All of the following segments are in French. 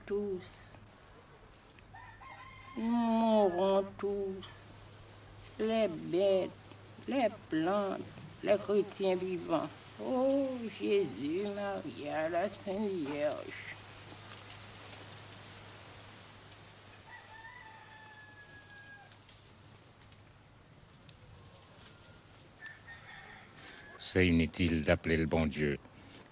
tous. Nous mourrons tous. Les bêtes, les plantes, les chrétiens vivants. Oh Jésus, Maria, la Sainte Vierge. C'est inutile d'appeler le bon Dieu,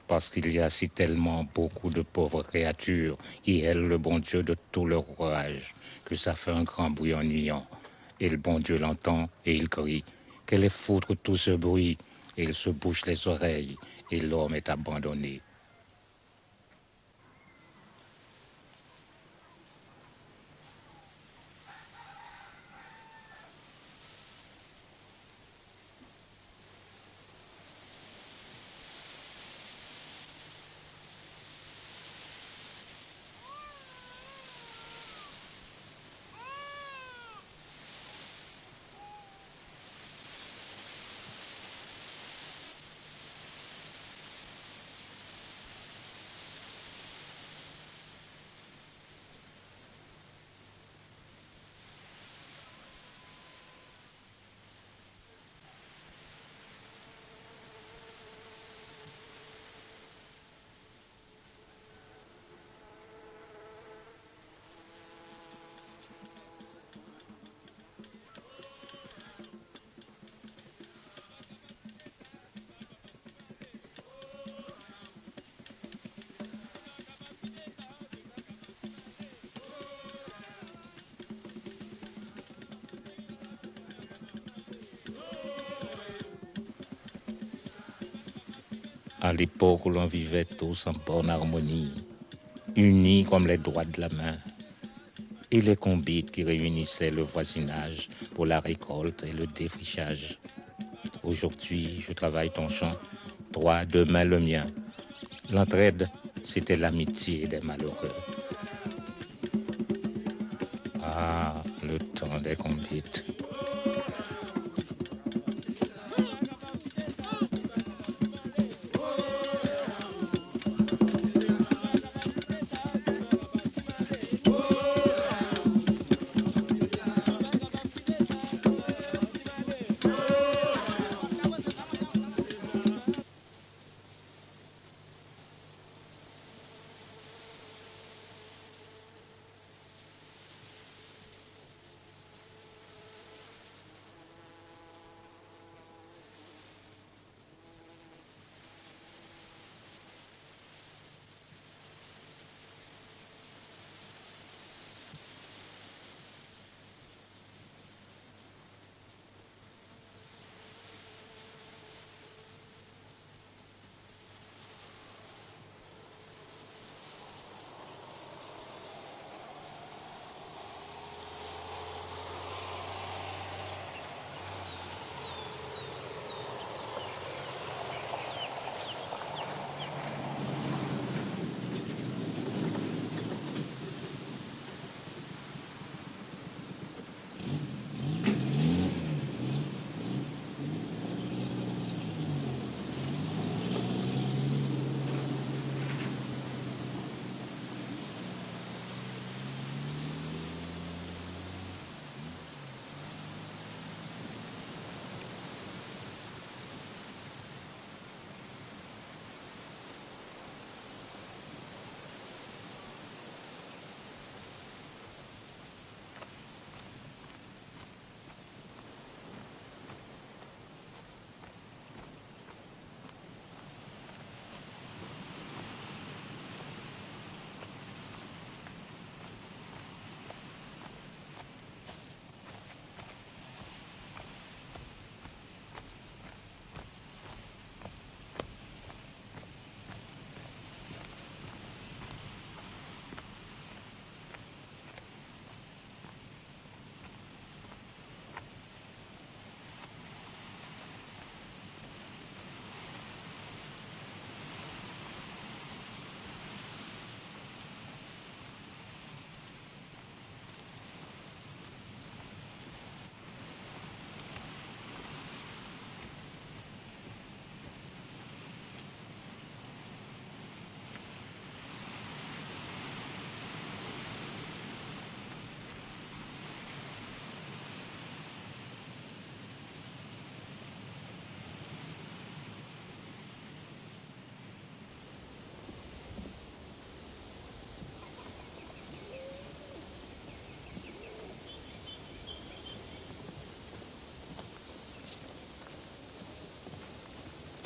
parce qu'il y a si tellement beaucoup de pauvres créatures qui aiment le bon Dieu de tout leur courage, que ça fait un grand bruit ennuyant. Et le bon Dieu l'entend et il crie, qu'elle est foutre tout ce bruit, et il se bouche les oreilles, et l'homme est abandonné. À l'époque où l'on vivait tous en bonne harmonie, unis comme les doigts de la main, et les convites qui réunissaient le voisinage pour la récolte et le défrichage. Aujourd'hui, je travaille ton champ, toi demain le mien. L'entraide, c'était l'amitié des malheureux. Ah, le temps des convites.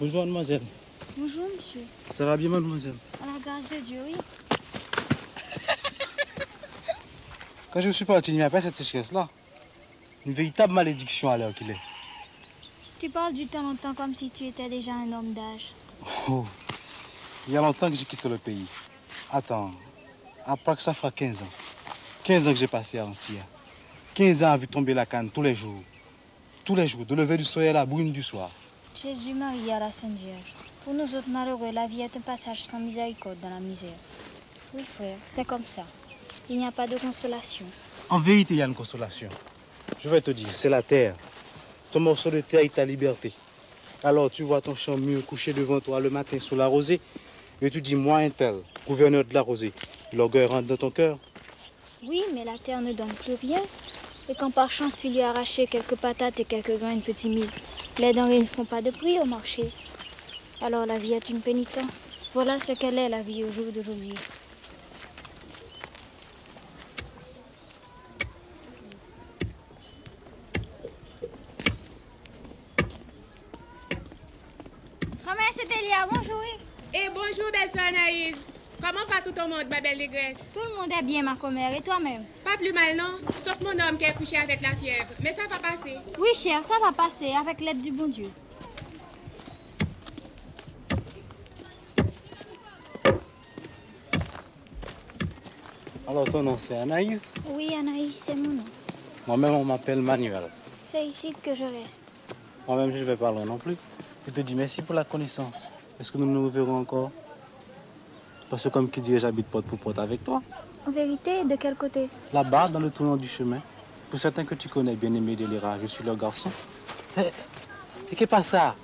Bonjour, mademoiselle. Bonjour, monsieur. Ça va bien, mademoiselle? À la grâce de Dieu, oui. Quand je suis parti, il n'y a pas cette sécheresse-là. Une véritable malédiction à l'heure qu'il est. Tu parles du temps longtemps comme si tu étais déjà un homme d'âge. Oh, il y a longtemps que j'ai quitté le pays. Attends, à part que ça fera 15 ans. 15 ans que j'ai passé à Antilla. 15 ans à vu tomber la canne tous les jours. Tous les jours, de lever du soleil à la brune du soir. Jésus, Marie à la Sainte Vierge. Pour nous autres malheureux, la vie est un passage sans miséricorde dans la misère. Oui, frère, c'est comme ça. Il n'y a pas de consolation. En vérité, il y a une consolation. Je vais te dire, c'est la terre. Ton morceau de terre est ta liberté. Alors tu vois ton champ mûr couché devant toi le matin sous la rosée. Et tu dis, moi un tel, gouverneur de la rosée. L'orgueil rentre dans ton cœur. Oui, mais la terre ne donne plus rien. Et quand par chance tu lui as arraché quelques patates et quelques grains de petits mille, les denrées ne font pas de prix au marché. Alors la vie est une pénitence. Voilà ce qu'elle est, la vie au jour d'aujourd'hui. Comment c'est Elia? Bonjour. Et bonjour, belle soeur Anaïs. Comment va tout le monde, ma belle négresse? Tout le monde est bien, ma commère. Et toi-même? Pas plus mal, non? Sauf mon homme qui est couché avec la fièvre. Mais ça va passer. Oui, chère, ça va passer avec l'aide du bon Dieu. Alors ton nom c'est Anaïs? Oui, Anaïs, c'est mon nom. Moi-même on m'appelle Manuel. C'est ici que je reste. Moi-même je ne vais pas loin non plus. Je te dis merci pour la connaissance. Est-ce que nous nous reverrons encore? Parce que comme qui dirait, j'habite porte pour porte avec toi. En vérité, de quel côté? Là-bas, dans le tournant du chemin. Pour certains que tu connais, bien-aimé Délira, je suis leur garçon. Et qu'est-ce pas ça?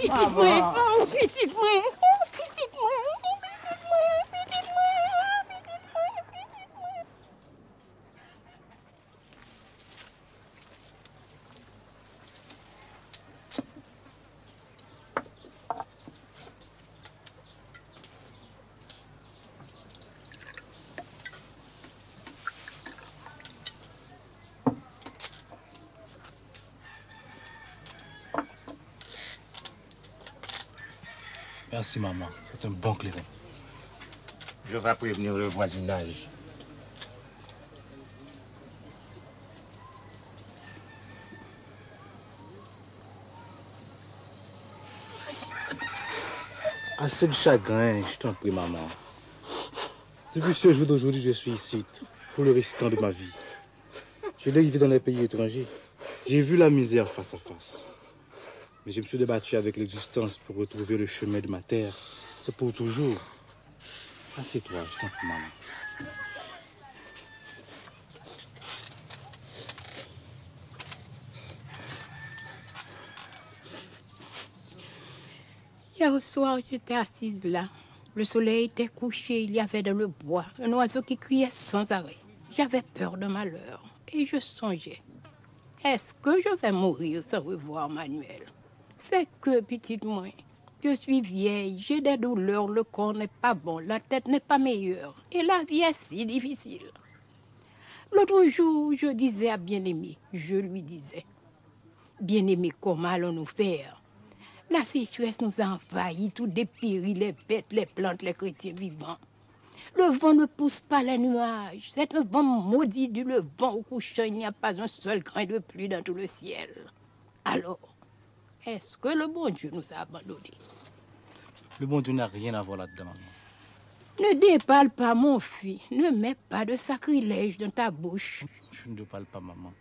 Petit moi, oh, petit moi, oh, petit moi, oh, petit moi, petit moi, petit moi, petit moi. Merci maman, c'est un bon clairin. Je vais prévenir le voisinage. Assez de chagrin, je t'en prie maman. Depuis ce jour d'aujourd'hui, je suis ici pour le restant de ma vie. J'ai dérivé dans les pays étrangers. J'ai vu la misère face à face. Mais je me suis débattu avec l'existence pour retrouver le chemin de ma terre. C'est pour toujours. Assieds-toi, je t'en prie, maman. Hier au soir, j'étais assise là. Le soleil était couché, il y avait dans le bois un oiseau qui criait sans arrêt. J'avais peur de malheur et je songeais. Est-ce que je vais mourir sans revoir Manuel? C'est que, petite moi, je suis vieille, j'ai des douleurs, le corps n'est pas bon, la tête n'est pas meilleure et la vie est si difficile. L'autre jour, je disais à Bien-Aimé, je lui disais, Bien-Aimé, comment allons-nous faire? La sécheresse nous a envahis, tout dépérit, les bêtes, les plantes, les chrétiens vivants. Le vent ne pousse pas les nuages. C'est un vent maudit du levant au couchant. Il n'y a pas un seul grain de pluie dans tout le ciel. Alors, est-ce que le bon Dieu nous a abandonnés? Le bon Dieu n'a rien à voir là-dedans, maman. Ne déballe pas, mon fils. Ne mets pas de sacrilège dans ta bouche. Je ne déballe pas, maman.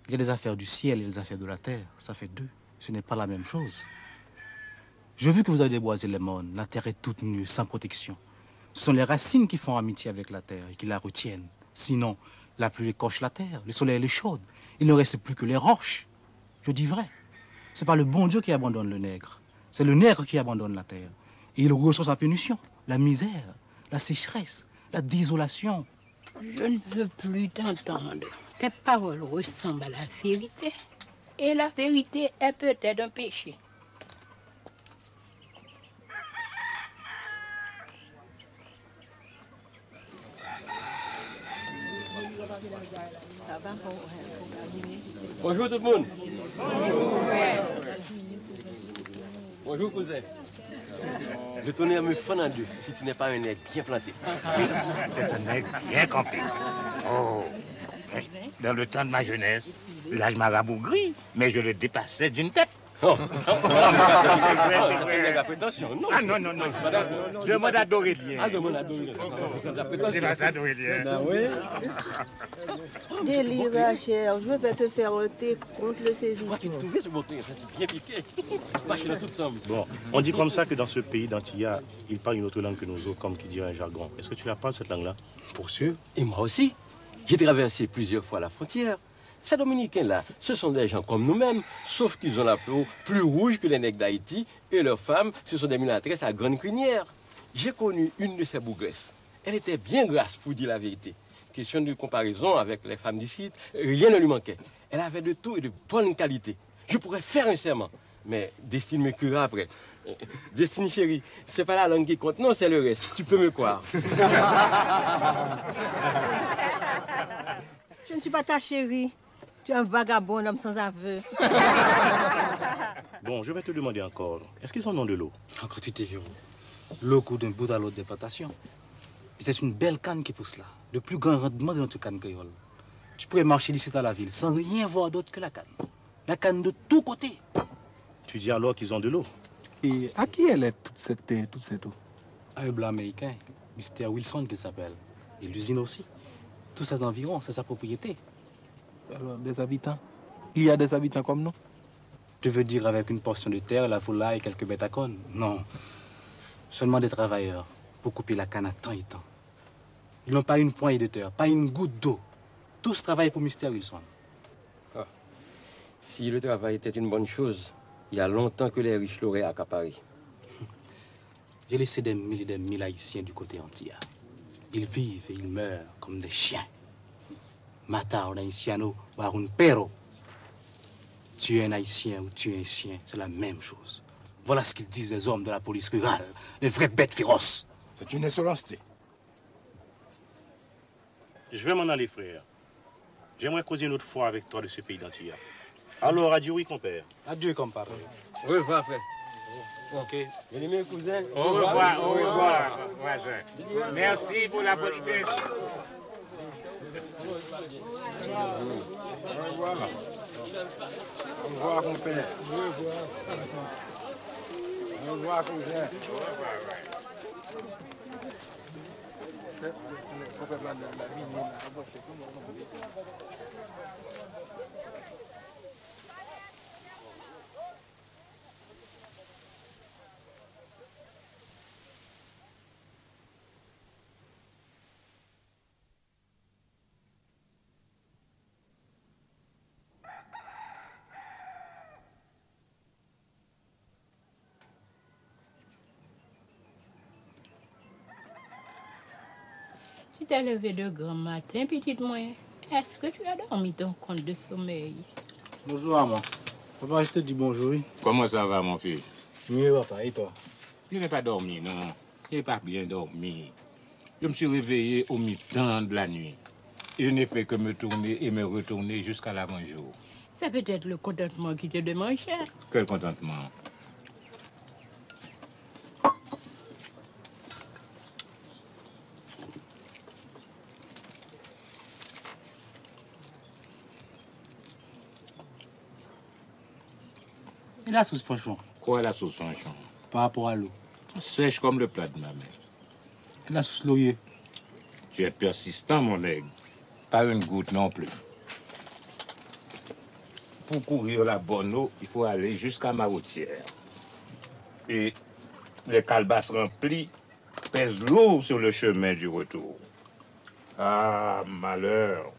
Il y a des affaires du ciel et des affaires de la terre. Ça fait deux. Ce n'est pas la même chose. Je vu que vous avez déboisé les mornes. La terre est toute nue, sans protection. Ce sont les racines qui font amitié avec la terre et qui la retiennent. Sinon, La pluie écorche la terre, le soleil est chaude. Il ne reste plus que les roches. Je dis vrai. C'est pas le bon Dieu qui abandonne le nègre. C'est le nègre qui abandonne la terre. Et il reçoit sa punition, la misère, la sécheresse, la désolation. Je ne veux plus t'entendre. Tes paroles ressemblent à la vérité. Et la vérité est peut-être un péché. Bonjour tout le monde. Bonjour cousin. Le tonnerre me fend en deux si tu n'es pas un nègre bien planté. C'est un nègre bien campé. Oh, dans le temps de ma jeunesse, l'âge m'a rabougri, mais je le dépassais d'une tête. Oh. C'est La prétention, non. Ah non. Demande à Dorélien. Ah, demande à Dorélien. La prétention. C'est pas ça, Dorélien. Ah oui. Délire, Rachel, je vais te faire ôter contre le saisissement. Moi qui trouvais ce bouquin, ça c'est bien piqué. Pas chez nous tout ensemble. Bon, on dit comme ça que dans ce pays d'Antilla, ils parlent une autre langue que nous autres, comme qui dirait un jargon. Est-ce que tu la parles, cette langue-là? Pour sûr. Et moi aussi. J'ai traversé plusieurs fois la frontière. Ces Dominicains-là, ce sont des gens comme nous-mêmes, sauf qu'ils ont la peau plus rouge que les nègres d'Haïti, et leurs femmes, ce sont des mulâtresses à grande crinière. J'ai connu une de ces bougresses. Elle était bien grasse, pour dire la vérité. Question de comparaison avec les femmes d'ici, rien ne lui manquait. Elle avait de tout et de bonne qualité. Je pourrais faire un serment, mais Destine me criera après. Destine chérie, c'est pas la langue qui compte, non, c'est le reste. Tu peux me croire. Je ne suis pas ta chérie. Tu es un vagabond, homme sans aveu. Bon, je vais te demander encore. Est-ce qu'ils en ont de l'eau? Encore tu t'es vu. L'eau coule d'un bout à l'autre des plantations. Et c'est une belle canne qui pousse là. Le plus grand rendement de notre canne créole. Tu pourrais marcher d'ici à la ville sans rien voir d'autre que la canne. La canne de tous côtés. Tu dis alors qu'ils ont de l'eau? Et à qui elle est toute cette eau? À un blanc américain, Mr. Wilson qui s'appelle. Et l'usine aussi. Tous ces environs, c'est sa propriété. Alors, des habitants? Il y a des habitants comme nous? Tu veux dire avec une portion de terre, la volaille et quelques bêtes à cône? Non. Seulement des travailleurs pour couper la canne à temps et temps. Ils n'ont pas une poignée de terre, pas une goutte d'eau. Tous travaillent pour Mr. Wilson. Ah. Si le travail était une bonne chose, il y a longtemps que les riches l'auraient accaparé. J'ai laissé des mille haïtiens du côté antillais. Ils vivent et ils meurent comme des chiens. Mata un haïtiano ou un perro. Tuer un haïtien ou tuer un chien, c'est la même chose. Voilà ce qu'ils disent les hommes de la police rurale, les vraies bêtes féroces. C'est une insolenceté. Je vais m'en aller, frère. J'aimerais causer une autre fois avec toi de ce pays d'Antilla. Alors, adieu, oui, compère. Adieu, comparé. Au revoir, frère. Ok. Bien aimé, cousin. Au revoir, voisin. Merci pour la politesse. Au revoir. Au revoir, mon père. Au revoir, cousin. Tu t'es levé de grand matin, petite moi. Est-ce que tu as dormi ton compte de sommeil? Bonjour, maman. Papa, je te dis bonjour. Comment ça va, mon fils? Mieux, papa, et toi? Je n'ai pas dormi, non. Je n'ai pas bien dormi. Je me suis réveillé au mi-temps de la nuit. Et je n'ai fait que me tourner et me retourner jusqu'à l'avant-jour. C'est peut-être le contentement qui te demande cher. Quel contentement? Et la sauce franchon? Quoi la sauce franchon? Par rapport à l'eau. Sèche comme le plat de ma mère. Et la sauce laurier? Tu es persistant, mon aigle. Pas une goutte non plus. Pour courir la bonne eau, il faut aller jusqu'à ma routière. Et les calebasses remplies pèsent lourd sur le chemin du retour. Ah, malheur!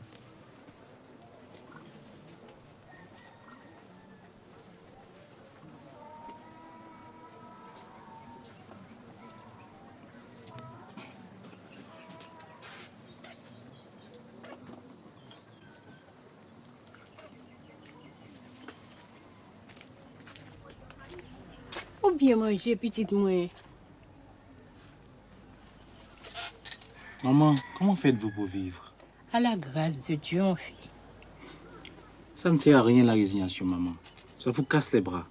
Faut bien manger, petite moi. Maman, comment faites-vous pour vivre? À la grâce de Dieu, mon fils. Ça ne sert à rien la résignation, maman. Ça vous casse les bras.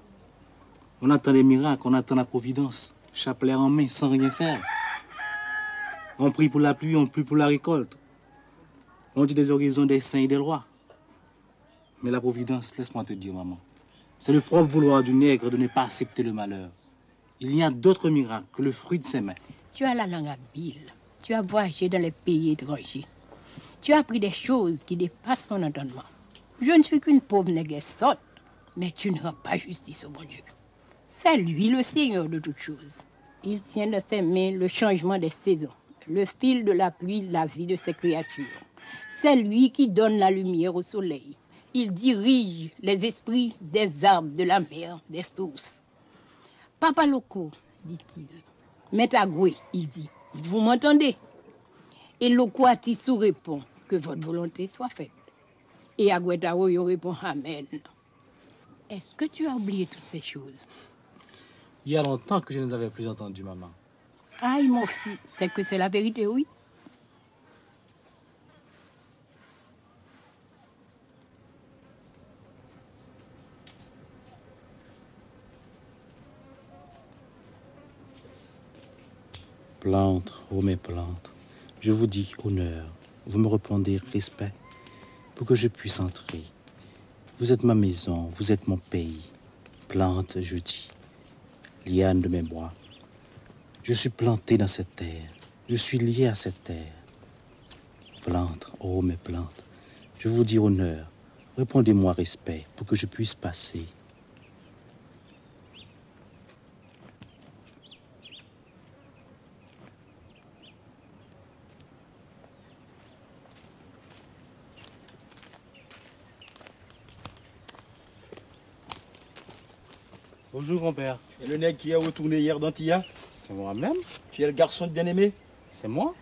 On attend les miracles, on attend la providence. Chapelet en main, sans rien faire. On prie pour la pluie, on prie pour la récolte. On dit des horizons des saints et des lois. Mais la providence, laisse-moi te dire, maman, c'est le propre vouloir du nègre de ne pas accepter le malheur. Il y a d'autres miracles que le fruit de ses mains. Tu as la langue habile. Tu as voyagé dans les pays étrangers. Tu as appris des choses qui dépassent mon entendement. Je ne suis qu'une pauvre nègre sotte, mais tu ne rends pas justice au bon Dieu. C'est lui le Seigneur de toutes choses. Il tient dans ses mains le changement des saisons, le fil de la pluie, la vie de ses créatures. C'est lui qui donne la lumière au soleil. Il dirige les esprits des arbres, de la mer, des sources. Papa Loco, dit-il. Maître Agoué, il dit, vous m'entendez? Et Loco Atissou répond, que votre volonté soit faite. Et Agoué Taroyo répond, amen. Est-ce que tu as oublié toutes ces choses? Il y a longtemps que je ne les avais plus entendues, maman. Aïe, mon fils, c'est que c'est la vérité, oui. Plantes, oh mes plantes, je vous dis honneur. Vous me répondez respect pour que je puisse entrer. Vous êtes ma maison, vous êtes mon pays. Plante, je dis, liane de mes bois. Je suis planté dans cette terre. Je suis lié à cette terre. Plantes, oh mes plantes, je vous dis honneur. Répondez-moi respect pour que je puisse passer. Bonjour, grand-père. Et le nègre qui est retourné hier d'Antilla? C'est moi-même. Tu es le garçon de bien-aimé? C'est moi.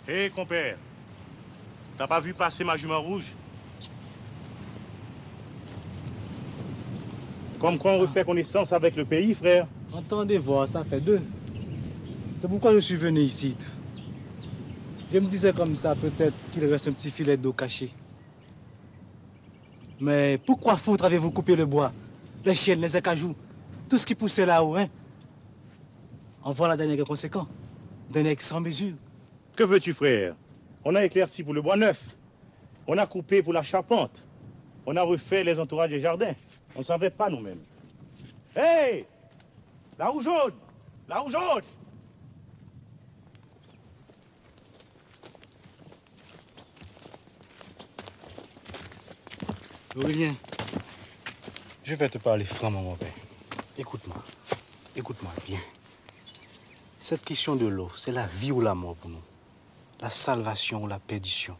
Hé, compère, t'as pas vu passer ma jument rouge? Comme quoi on refait connaissance avec le pays, frère. Entendez voir, ça fait deux. C'est pourquoi je suis venu ici. Je me disais comme ça, peut-être qu'il reste un petit filet d'eau caché. Mais pourquoi foutre avez-vous coupé le bois? Les chênes, les acajou, tout ce qui poussait là-haut, hein? En voilà des nègres conséquents, des nègres sans mesure. Que veux-tu, frère? On a éclairci pour le bois neuf. On a coupé pour la charpente. On a refait les entourages des jardins. On ne savait pas nous-mêmes. Hé! La roue jaune! La roue jaune! Aurélien, je vais te parler franchement, mon père. Écoute-moi. Écoute-moi bien. Cette question de l'eau, c'est la vie ou la mort pour nous. La salvation ou la perdition.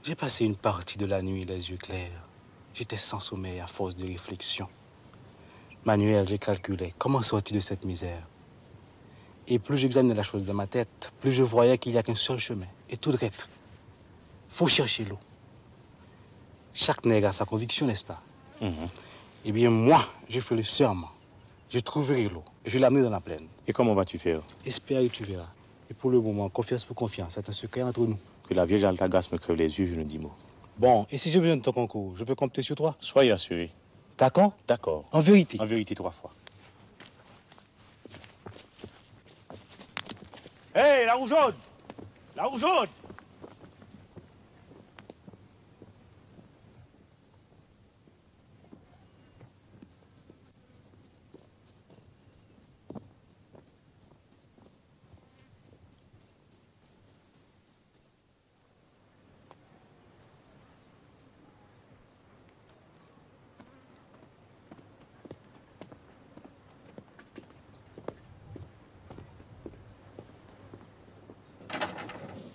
J'ai passé une partie de la nuit les yeux clairs. J'étais sans sommeil à force de réflexion. Manuel, j'ai calculé comment sortir de cette misère. Et plus j'examinais la chose dans ma tête, plus je voyais qu'il n'y a qu'un seul chemin. Et tout direct. Faut chercher l'eau. Chaque nègre a sa conviction, n'est-ce pas? Eh bien, moi, je fais le serment. Je trouverai l'eau. Je vais l'amener dans la plaine. Et comment vas-tu faire? Espère et tu verras. Et pour le moment, confiance pour confiance. C'est un secret entre nous. Que la vieille Altagas me crève les yeux, je ne dis mot. Bon, et si j'ai besoin de ton concours, je peux compter sur toi? Soyez assuré. D'accord? D'accord. En vérité? En vérité, 3 fois. Hé, la rougeaude! La rougeaude!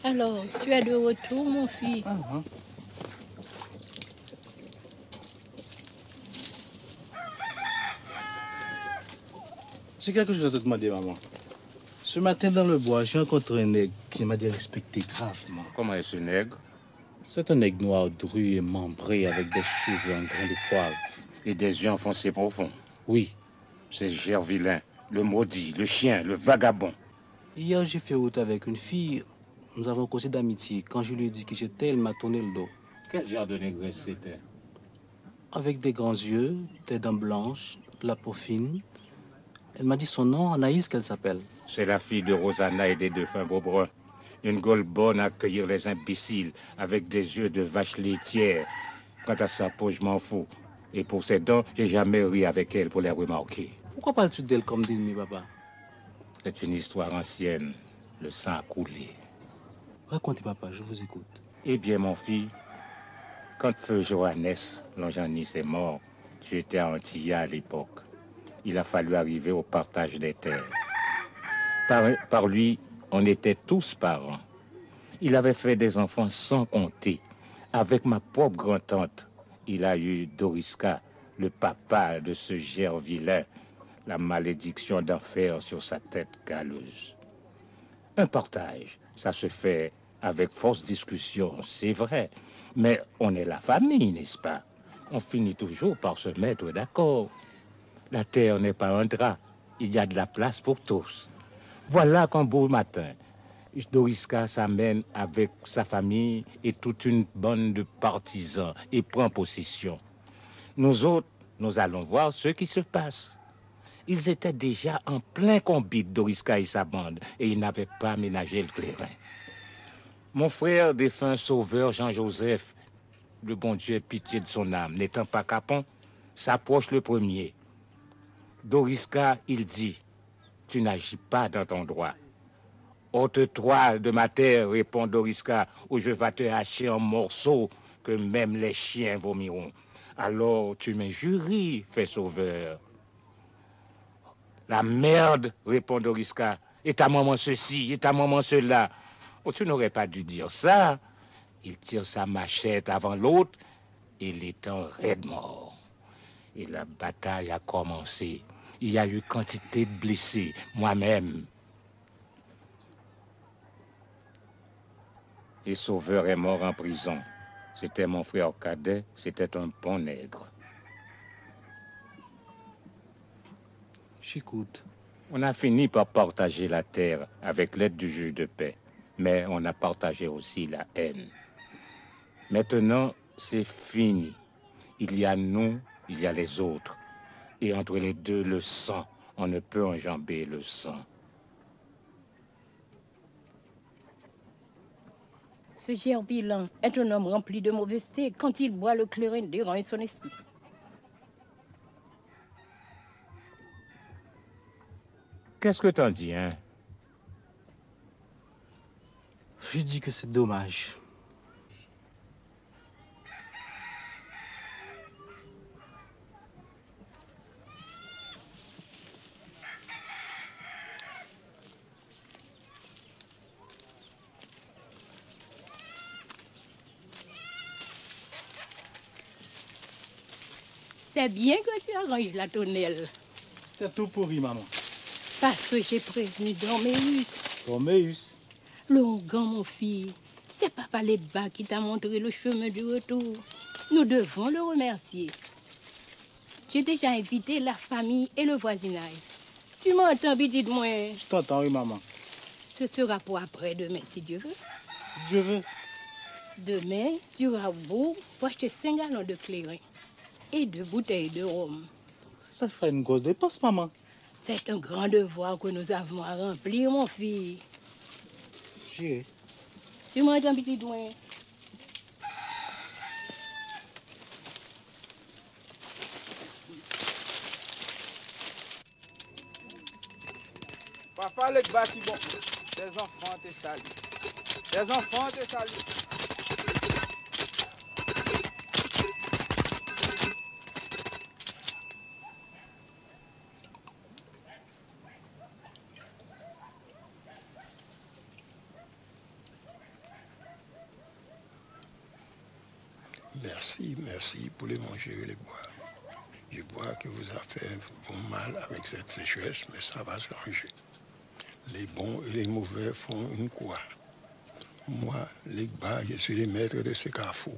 Alors, tu es de retour, mon fils. C'est quelque chose à te demander, maman. Ce matin, dans le bois, j'ai rencontré un nègre qui m'a dit respecter gravement. Comment est ce nègre? C'est un nègre noir dru et membré avec des cheveux en grains de poivre. Et des yeux enfoncés profonds. Oui. C'est Gervilain, le maudit, le chien, le vagabond. Hier, j'ai fait route avec une fille. Nous avons causé d'amitié. Quand je lui ai dit que j'étais, elle m'a tourné le dos. Quel genre de négresse c'était? Avec des grands yeux, des dents blanches, de la peau fine. Elle m'a dit son nom, Anaïs, qu'elle s'appelle. C'est la fille de Rosanna et des deux fins Beaubrun. Une gueule bonne à accueillir les imbéciles, avec des yeux de vache laitière. Quant à sa peau, je m'en fous. Et pour ses dents, j'ai jamais ri avec elle pour les remarquer. Pourquoi parles-tu d'elle comme d'ennemi, papa? C'est une histoire ancienne. Le sang a coulé. Racontez, papa, je vous écoute. Eh bien, mon fils, quand feu Johannes, Longjanis, est mort, tu étais à Antilla à l'époque. Il a fallu arriver au partage des terres. Par lui, on était tous parents. Il avait fait des enfants sans compter. Avec ma propre grand-tante, il a eu Doriska, le papa de ce Gervilain, la malédiction d'enfer sur sa tête galeuse. Un partage, ça se fait avec force discussion, c'est vrai. Mais on est la famille, n'est-ce pas? On finit toujours par se mettre d'accord. La terre n'est pas un drap. Il y a de la place pour tous. Voilà qu'un beau matin, Doriska s'amène avec sa famille et toute une bande de partisans et prend possession. Nous autres, nous allons voir ce qui se passe. Ils étaient déjà en plein combat, Doriska et sa bande, et ils n'avaient pas ménagé le clairin. Mon frère, défunt sauveur Jean-Joseph, le bon Dieu ait pitié de son âme, n'étant pas capon, s'approche le premier. Doriska, il dit, tu n'agis pas dans ton droit. Ôte-toi de ma terre, répond Doriska, ou je vais te hacher en morceaux que même les chiens vomiront. Alors tu m'injuries, fait sauveur. La merde, répond Doriska, et ta maman ceci, et ta maman cela. Oh, tu n'aurais pas dû dire ça. Il tire sa machette avant l'autre et l'étend raide mort. Et la bataille a commencé. Il y a eu quantité de blessés, moi-même. Et Sauveur est mort en prison. C'était mon frère cadet, c'était un bon nègre. J'écoute. On a fini par partager la terre avec l'aide du juge de paix. Mais on a partagé aussi la haine. Maintenant, c'est fini. Il y a nous, il y a les autres. Et entre les deux, le sang. On ne peut enjamber le sang. Ce Gervilain est un homme rempli de mauvaiseté. Quand il boit, le clairin dérange son esprit. Qu'est-ce que t'en dis, hein? Je dis que c'est dommage. C'est bien que tu arranges la tonnelle. C'était tout pourri, maman. Parce que j'ai prévenu Dorméus. Dorméus? Longan, mon fils, c'est Papa Ledba qui t'a montré le chemin du retour. Nous devons le remercier. J'ai déjà invité la famille et le voisinage. Tu m'entends, petit de moi? Je t'entends, oui, maman. Ce sera pour après-demain, si Dieu veut. Si Dieu veut. Demain, tu auras beau pour acheter 5 gallons de clairin et 2 bouteilles de rhum. Ça fait une grosse dépense, maman. C'est un grand devoir que nous avons à remplir, mon fils. J'irai. Tu m'entends, petit de moi? Papa, les bâtis, bon. Les enfants te saluent. Les enfants te saluent. Merci pour les manger et les boire. Je vois que vos affaires vont mal avec cette sécheresse, mais ça va se ranger. Les bons et les mauvais font une croix. Moi, Legba, je suis le maître de ce carrefour.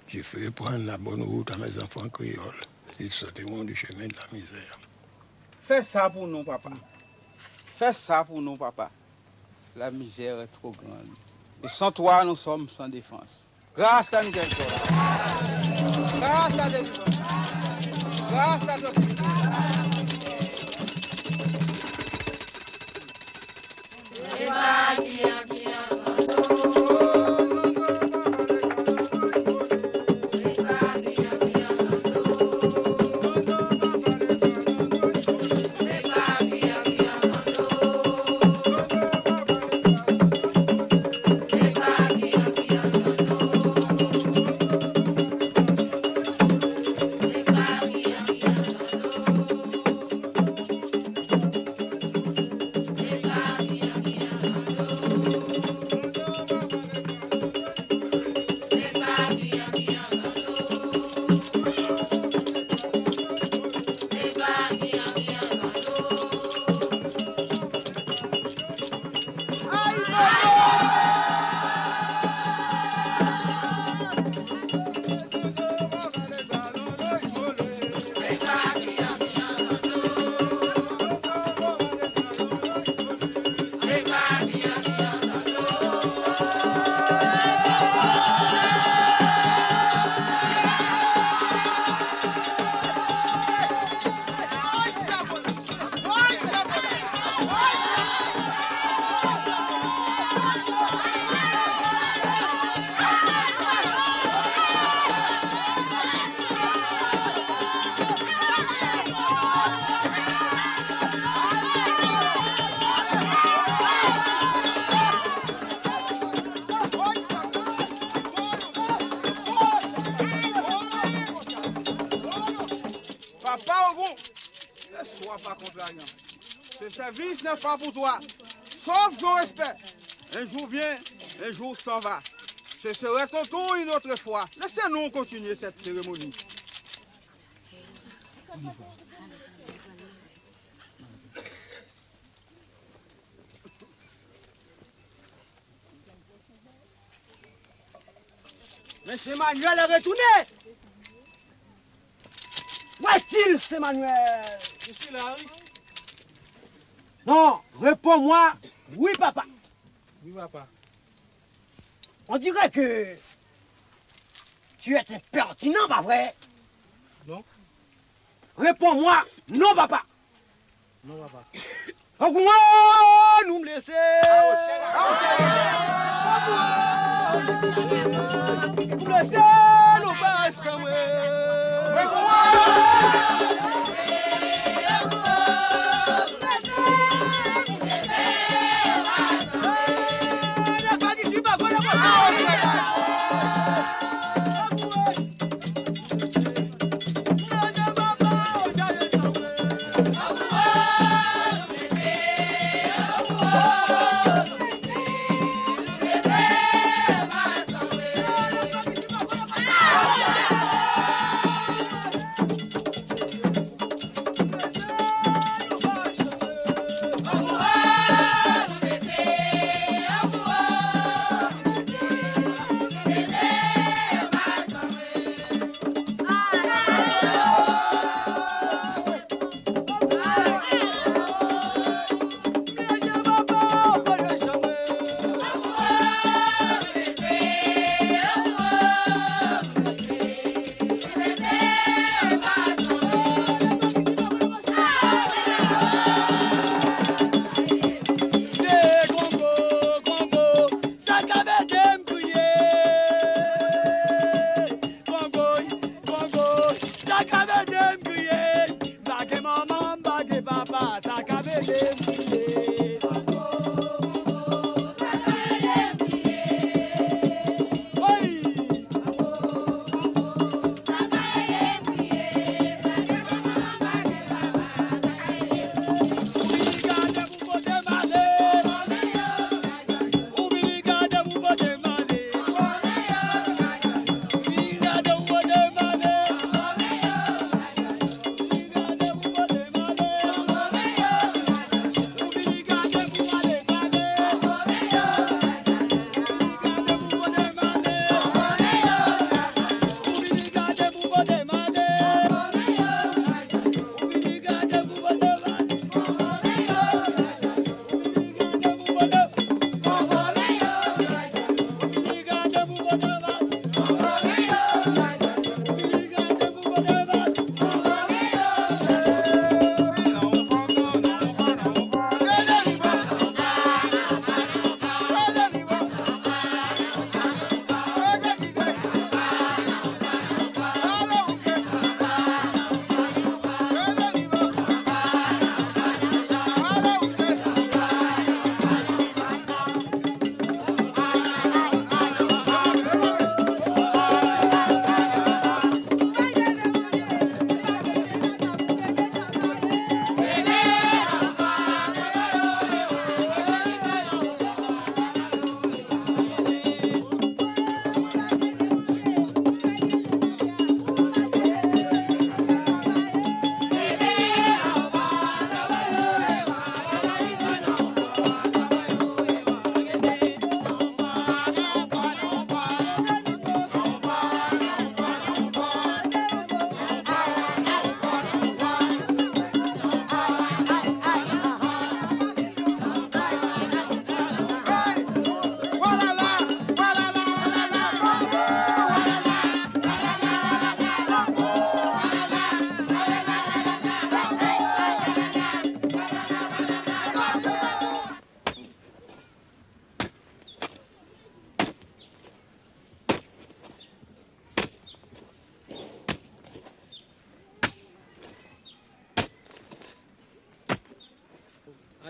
Je ferai prendre la bonne route à mes enfants créoles. Ils sortiront du chemin de la misère. Fais ça pour nous, papa. Fais ça pour nous, papa. La misère est trop grande. Et sans toi, nous sommes sans défense. Grâce à nous, grâce à Dieu. Grâce à Dieu. Ce service n'est pas pour toi, sauf ton respect. Un jour vient, un jour s'en va. Ce serait ton tour une autre fois. Laissez-nous continuer cette cérémonie. Monsieur Manuel est retourné. Où est-il, c'est Manuel? Je suis là, oui. Non, réponds-moi. Oui, papa. Oui, papa. On dirait que tu es impertinent, pas vrai? Non. Réponds-moi. Non, papa. Non, papa. Comment nous me laisser? Nous laisser nous passer.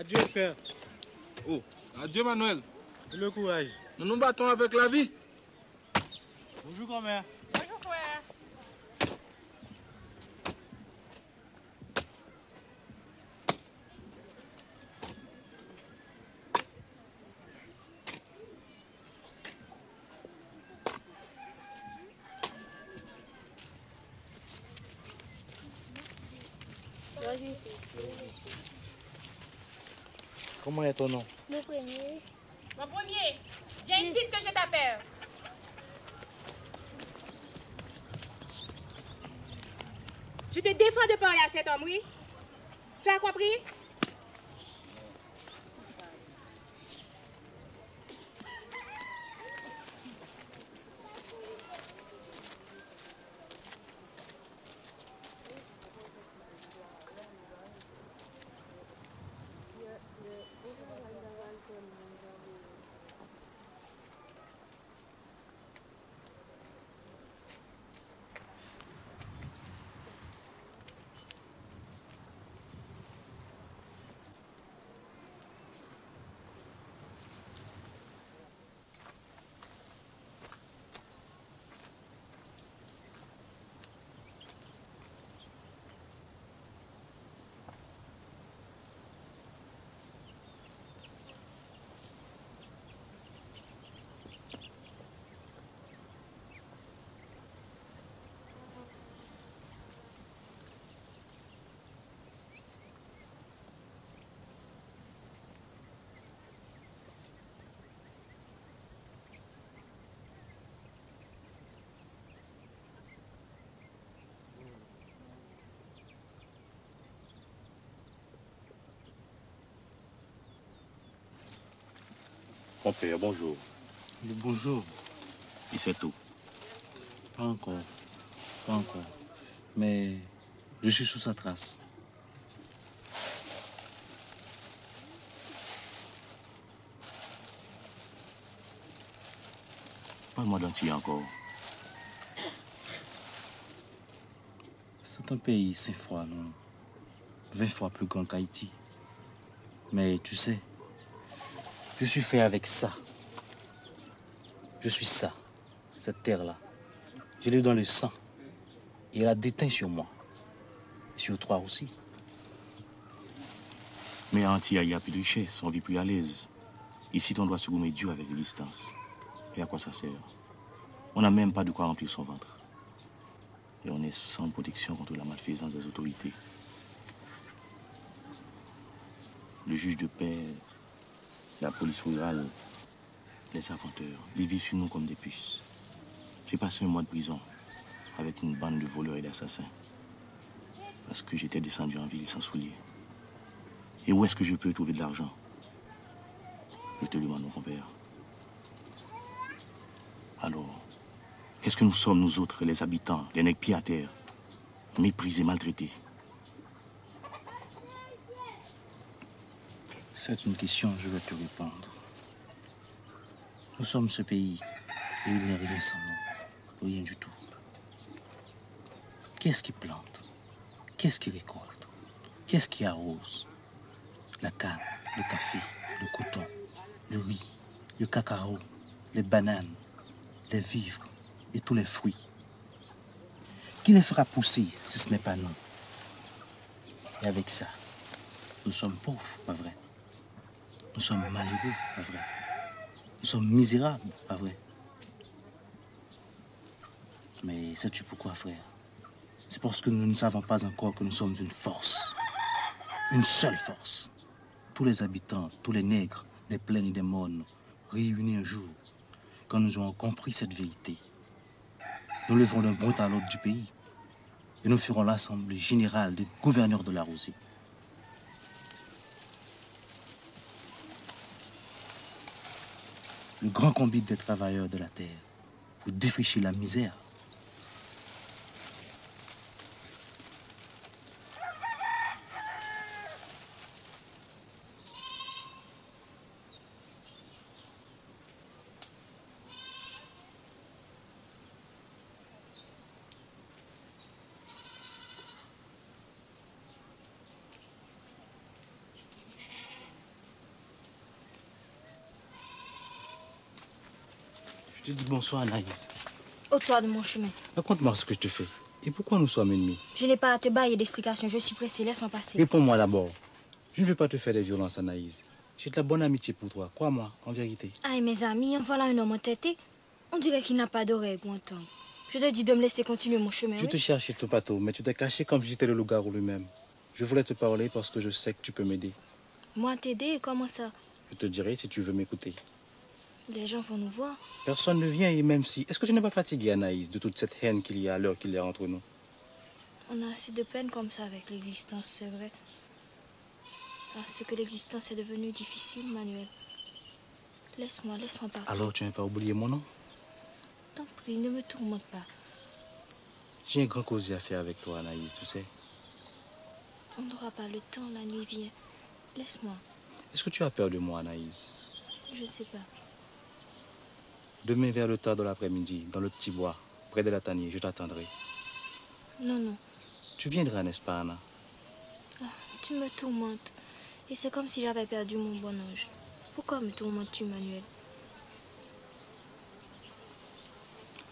Adieu, frère. Oh, adieu, Manuel. Le courage. Nous nous battons avec la vie. Bonjour, grand-mère. Bonjour, frère. Comment est ton nom? Le premier. Mon premier, viens ici que je t'appelle. Je te défends de parler à cet homme, oui? Tu as compris? Mon père, bonjour. Bonjour. Et c'est tout? Pas encore. Pas encore. Mais je suis sous sa trace. Parle-moi d'Antille encore. C'est un pays, c'est froid, non? 20 fois plus grand qu'Haïti. Mais tu sais, je suis fait avec ça. Je suis ça, cette terre-là. Je l'ai dans le sang. Et elle a déteint sur moi. Sur toi aussi. Mais à Antilla, il y a plus de richesse, on vit plus à l'aise. Ici, on doit se gommer dur avec l'existence. Et à quoi ça sert? On n'a même pas de quoi remplir son ventre. Et on est sans protection contre la malfaisance des autorités. Le juge de paix, la police rurale, les arpenteurs, ils vivent sur nous comme des puces. J'ai passé un mois de prison avec une bande de voleurs et d'assassins. Parce que j'étais descendu en ville sans souliers. Et où est-ce que je peux trouver de l'argent? Je te demande, mon compère. Alors, qu'est-ce que nous sommes, nous autres, les habitants, les nègres pieds à terre, méprisés, maltraités? C'est une question, je vais te répondre. Nous sommes ce pays et il n'est rien sans nous. Rien du tout. Qu'est-ce qui plante? Qu'est-ce qui récolte? Qu'est-ce qui arrose? La canne, le café, le coton, le riz, le cacao, les bananes, les vivres et tous les fruits. Qui les fera pousser si ce n'est pas nous? Et avec ça, nous sommes pauvres, pas vrai? Nous sommes malheureux, pas vrai? Nous sommes misérables, pas vrai? Mais sais-tu pourquoi, frère? C'est parce que nous ne savons pas encore que nous sommes une force. Une seule force. Tous les habitants, tous les nègres, des plaines et des mornes, réunis un jour, quand nous aurons compris cette vérité, nous lèverons d'un bout à l'autre du pays et nous ferons l'assemblée générale des gouverneurs de la Rosée. Le grand combat des travailleurs de la terre pour défricher la misère. Je te dis bonsoir, Anaïs. Ôte-toi de mon chemin. Raconte-moi ce que je te fais. Et pourquoi nous sommes ennemis? Je n'ai pas à te bailler d'explications. Je suis pressée. Laisse-moi passer. Réponds-moi d'abord. Je ne veux pas te faire des violences, Anaïs. J'ai de la bonne amitié pour toi. Crois-moi, en vérité. Aïe, mes amis, en voilà un homme entêté. On dirait qu'il n'a pas d'oreille pour entendre. Je te dis de me laisser continuer mon chemin. Je te cherchais tout partout, mais tu t'es caché comme si j'étais le loup-garou lui-même. Je voulais te parler parce que je sais que tu peux m'aider. Moi, t'aider? Comment ça? Je te dirai si tu veux m'écouter. Les gens vont nous voir. Personne ne vient et même si... Est-ce que tu n'es pas fatigué, Anaïs, de toute cette haine qu'il y a à l'heure qu'il y a entre nous? On a assez de peine comme ça avec l'existence, c'est vrai. Parce que l'existence est devenue difficile, Manuel. Laisse-moi partir. Alors tu n'as pas oublié mon nom? T'en prie, ne me tourmente pas. J'ai un grand causier à faire avec toi, Anaïs, tu sais. On n'aura pas le temps, la nuit vient. Laisse-moi. Est-ce que tu as peur de moi, Anaïs? Je sais pas. Demain vers le tard de l'après-midi, dans le petit bois, près de la tanière, je t'attendrai. Non, non. Tu viendras, n'est-ce pas, Anna? Ah, tu me tourmentes. Et c'est comme si j'avais perdu mon bon ange. Pourquoi me tourmentes-tu, Manuel?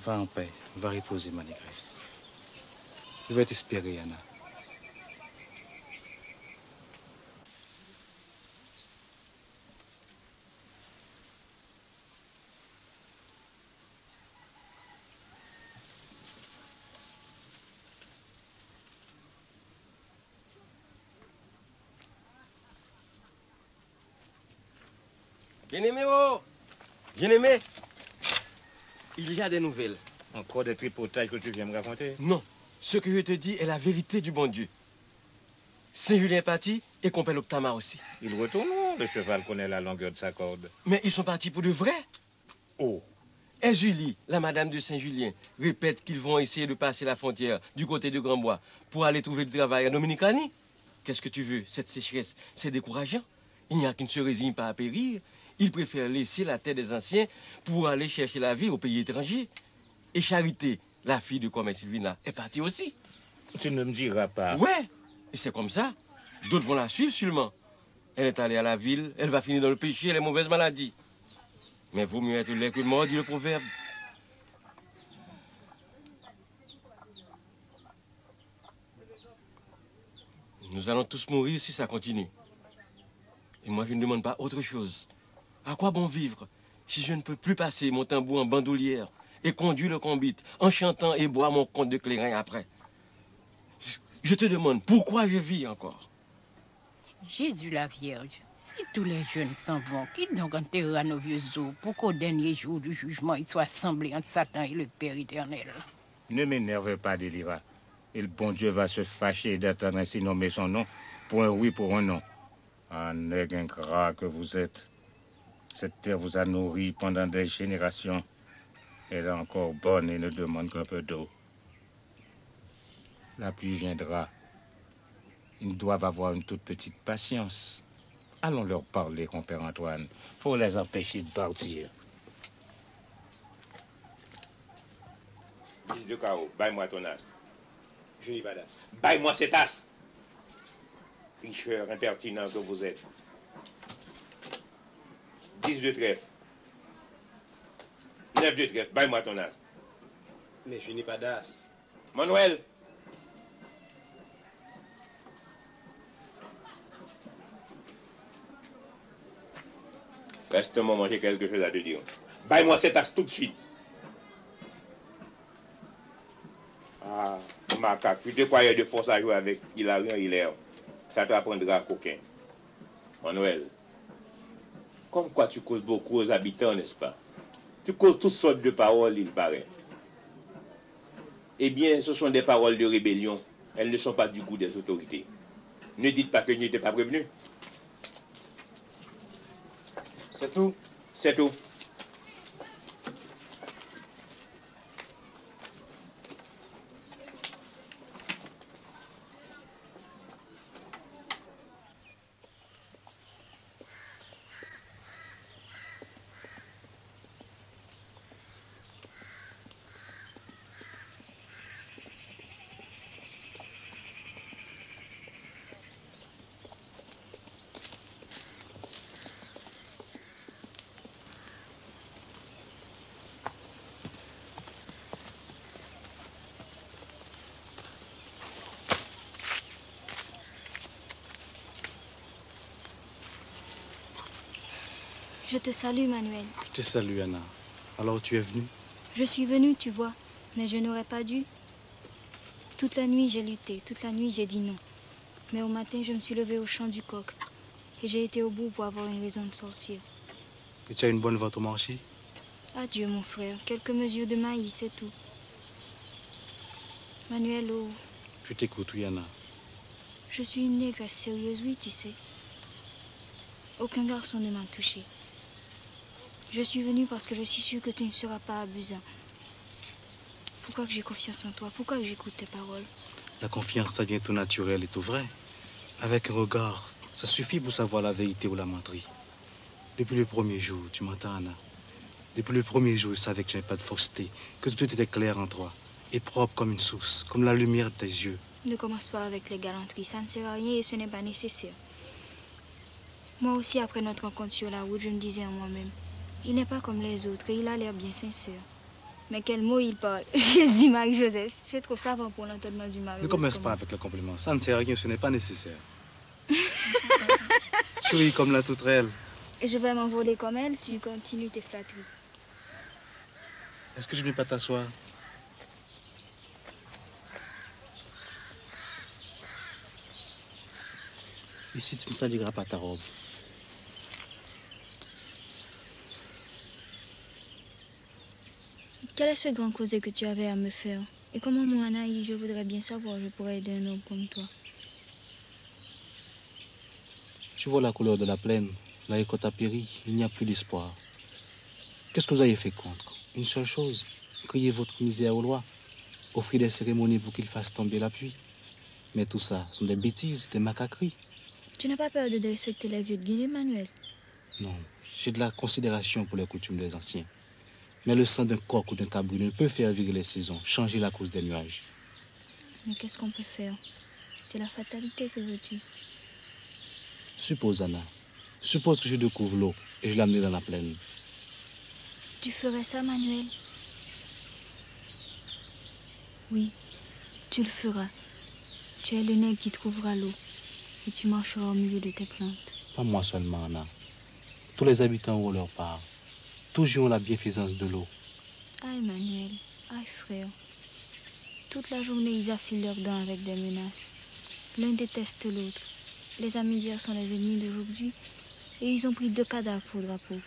Va en paix, va reposer, ma négresse. Je vais t'espérer, Anna. Bien-aimé, oh! Bien-aimé! Il y a des nouvelles. Encore des tripotages que tu viens me raconter? Non. Ce que je te dis est la vérité du bon Dieu. Saint-Julien est parti et compère l'Octamar aussi. Il retourne, le cheval connaît la longueur de sa corde. Mais ils sont partis pour de vrai. Oh! Et Julie, la madame de Saint-Julien, répète qu'ils vont essayer de passer la frontière du côté de Grandbois pour aller trouver du travail à Dominicani. Qu'est-ce que tu veux? Cette sécheresse, c'est décourageant. Il n'y a qui ne se résigne pas à périr. Ils préfèrent laisser la terre des anciens pour aller chercher la vie au pays étranger. Et Charité, la fille de Comène Sylvina, est partie aussi. Tu ne me diras pas. Ouais, et c'est comme ça. D'autres vont la suivre sûrement. Elle est allée à la ville, elle va finir dans le péché et les mauvaises maladies. Mais vaut mieux être laid que mort, dit le proverbe. Nous allons tous mourir si ça continue. Et moi, je ne demande pas autre chose. À quoi bon vivre si je ne peux plus passer mon tambour en bandoulière et conduire le combit en chantant et boire mon compte de clairin après? Je te demande, pourquoi je vis encore? Jésus la Vierge, si tous les jeunes s'en vont, qui donc enterrera nos vieux os pour qu'au dernier jour du jugement, il soit assemblé entre Satan et le Père éternel? Ne m'énerve pas, Délira. Et le bon Dieu va se fâcher d'attendre ainsi nommer son nom pour un oui, pour un non. Ah, nègre ingrat que vous êtes. Cette terre vous a nourri pendant des générations. Elle est encore bonne et ne demande qu'un peu d'eau. La pluie viendra. Ils doivent avoir une toute petite patience. Allons leur parler, compère Antoine, pour les empêcher de partir. Fils de Caro, baille-moi ton as. Je n'ai pas d'as. Baille-moi cet as. Tricheur impertinent que vous êtes. 10 de trèfle. 9 de trèfle, baille-moi ton as. Mais je n'ai pas d'as. Manuel. Reste un moment, j'ai quelque chose à te dire. Baille-moi cet as tout de suite. Ah, macaque, tu te croyais de force à jouer avec Hilarion Hilaire. Ça t'apprendra coquin. Manuel, comme quoi tu causes beaucoup aux habitants, n'est-ce pas? Tu causes toutes sortes de paroles, il paraît. Eh bien, ce sont des paroles de rébellion. Elles ne sont pas du goût des autorités. Ne dites pas que je n'étais pas prévenu. C'est tout. C'est tout. Je te salue, Manuel. Je te salue, Anna. Alors tu es venue? Je suis venue, tu vois, mais je n'aurais pas dû. Toute la nuit, j'ai lutté. Toute la nuit, j'ai dit non. Mais au matin, je me suis levée au chant du coq. Et j'ai été au bout pour avoir une raison de sortir. Et tu as une bonne vente au marché? Adieu, mon frère. Quelques mesures de maïs, c'est tout. Manuel, oh, Je t'écoute, oui, Anna. je suis une négresse sérieuse, oui, tu sais. Aucun garçon ne m'a touchée. Je suis venue parce que je suis sûre que tu ne seras pas abusant. Pourquoi que j'ai confiance en toi? Pourquoi que j'écoute tes paroles? La confiance, ça vient tout naturel et tout vrai. Avec un regard, ça suffit pour savoir la vérité ou la menterie. Depuis le premier jour, tu m'entends, Anna? Depuis le premier jour, je savais que tu n'avais pas de fausseté, que tout était clair en toi, et propre comme une source, comme la lumière de tes yeux. Ne commence pas avec les galanteries, ça ne sert à rien et ce n'est pas nécessaire. Moi aussi, après notre rencontre sur la route, je me disais en moi-même, il n'est pas comme les autres et il a l'air bien sincère. Mais quel mot il parle. Jésus, Marie-Joseph, c'est trop savant pour l'entendement du malheureux. Ne commence pas avec le compliment, ça ne sert à rien, ce n'est pas nécessaire. Tu ris comme la touterelle. Et je vais m'envoler comme elle si tu continues tes flatteries. Est-ce que je ne vais pas t'asseoir? Ici, tu ne saliras pas ta robe. Quel est ce grand causé que tu avais à me faire? Et comment, mon Anaïs, je voudrais bien savoir, je pourrais aider un homme comme toi. Tu vois la couleur de la plaine, la récolte a péri, il n'y a plus d'espoir. Qu'est-ce que vous avez fait contre? Une seule chose, crier votre misère aux lois, offrir des cérémonies pour qu'ils fassent tomber la pluie. Mais tout ça sont des bêtises, des macaqueries. Tu n'as pas peur de respecter les vieux de Guinée, Manuel? Non, j'ai de la considération pour les coutumes des anciens. Mais le sang d'un coq ou d'un cabrou ne peut faire virer les saisons, changer la course des nuages. Mais qu'est-ce qu'on peut faire? C'est la fatalité, que veux-tu? Suppose, Anna. Suppose que je découvre l'eau et je l'amène dans la plaine. Tu ferais ça, Manuel? Oui, tu le feras. Tu es le nègre qui trouvera l'eau et tu marcheras au milieu de tes plantes. Pas moi seulement, Anna. Tous les habitants ont leur part. Tous ont la bienfaisance de l'eau. Aïe, Manuel. Aïe, frère. Toute la journée, ils affilent leurs dents avec des menaces. L'un déteste l'autre. Les amis d'hier sont les ennemis d'aujourd'hui. Et ils ont pris 2 cadavres au drapeau.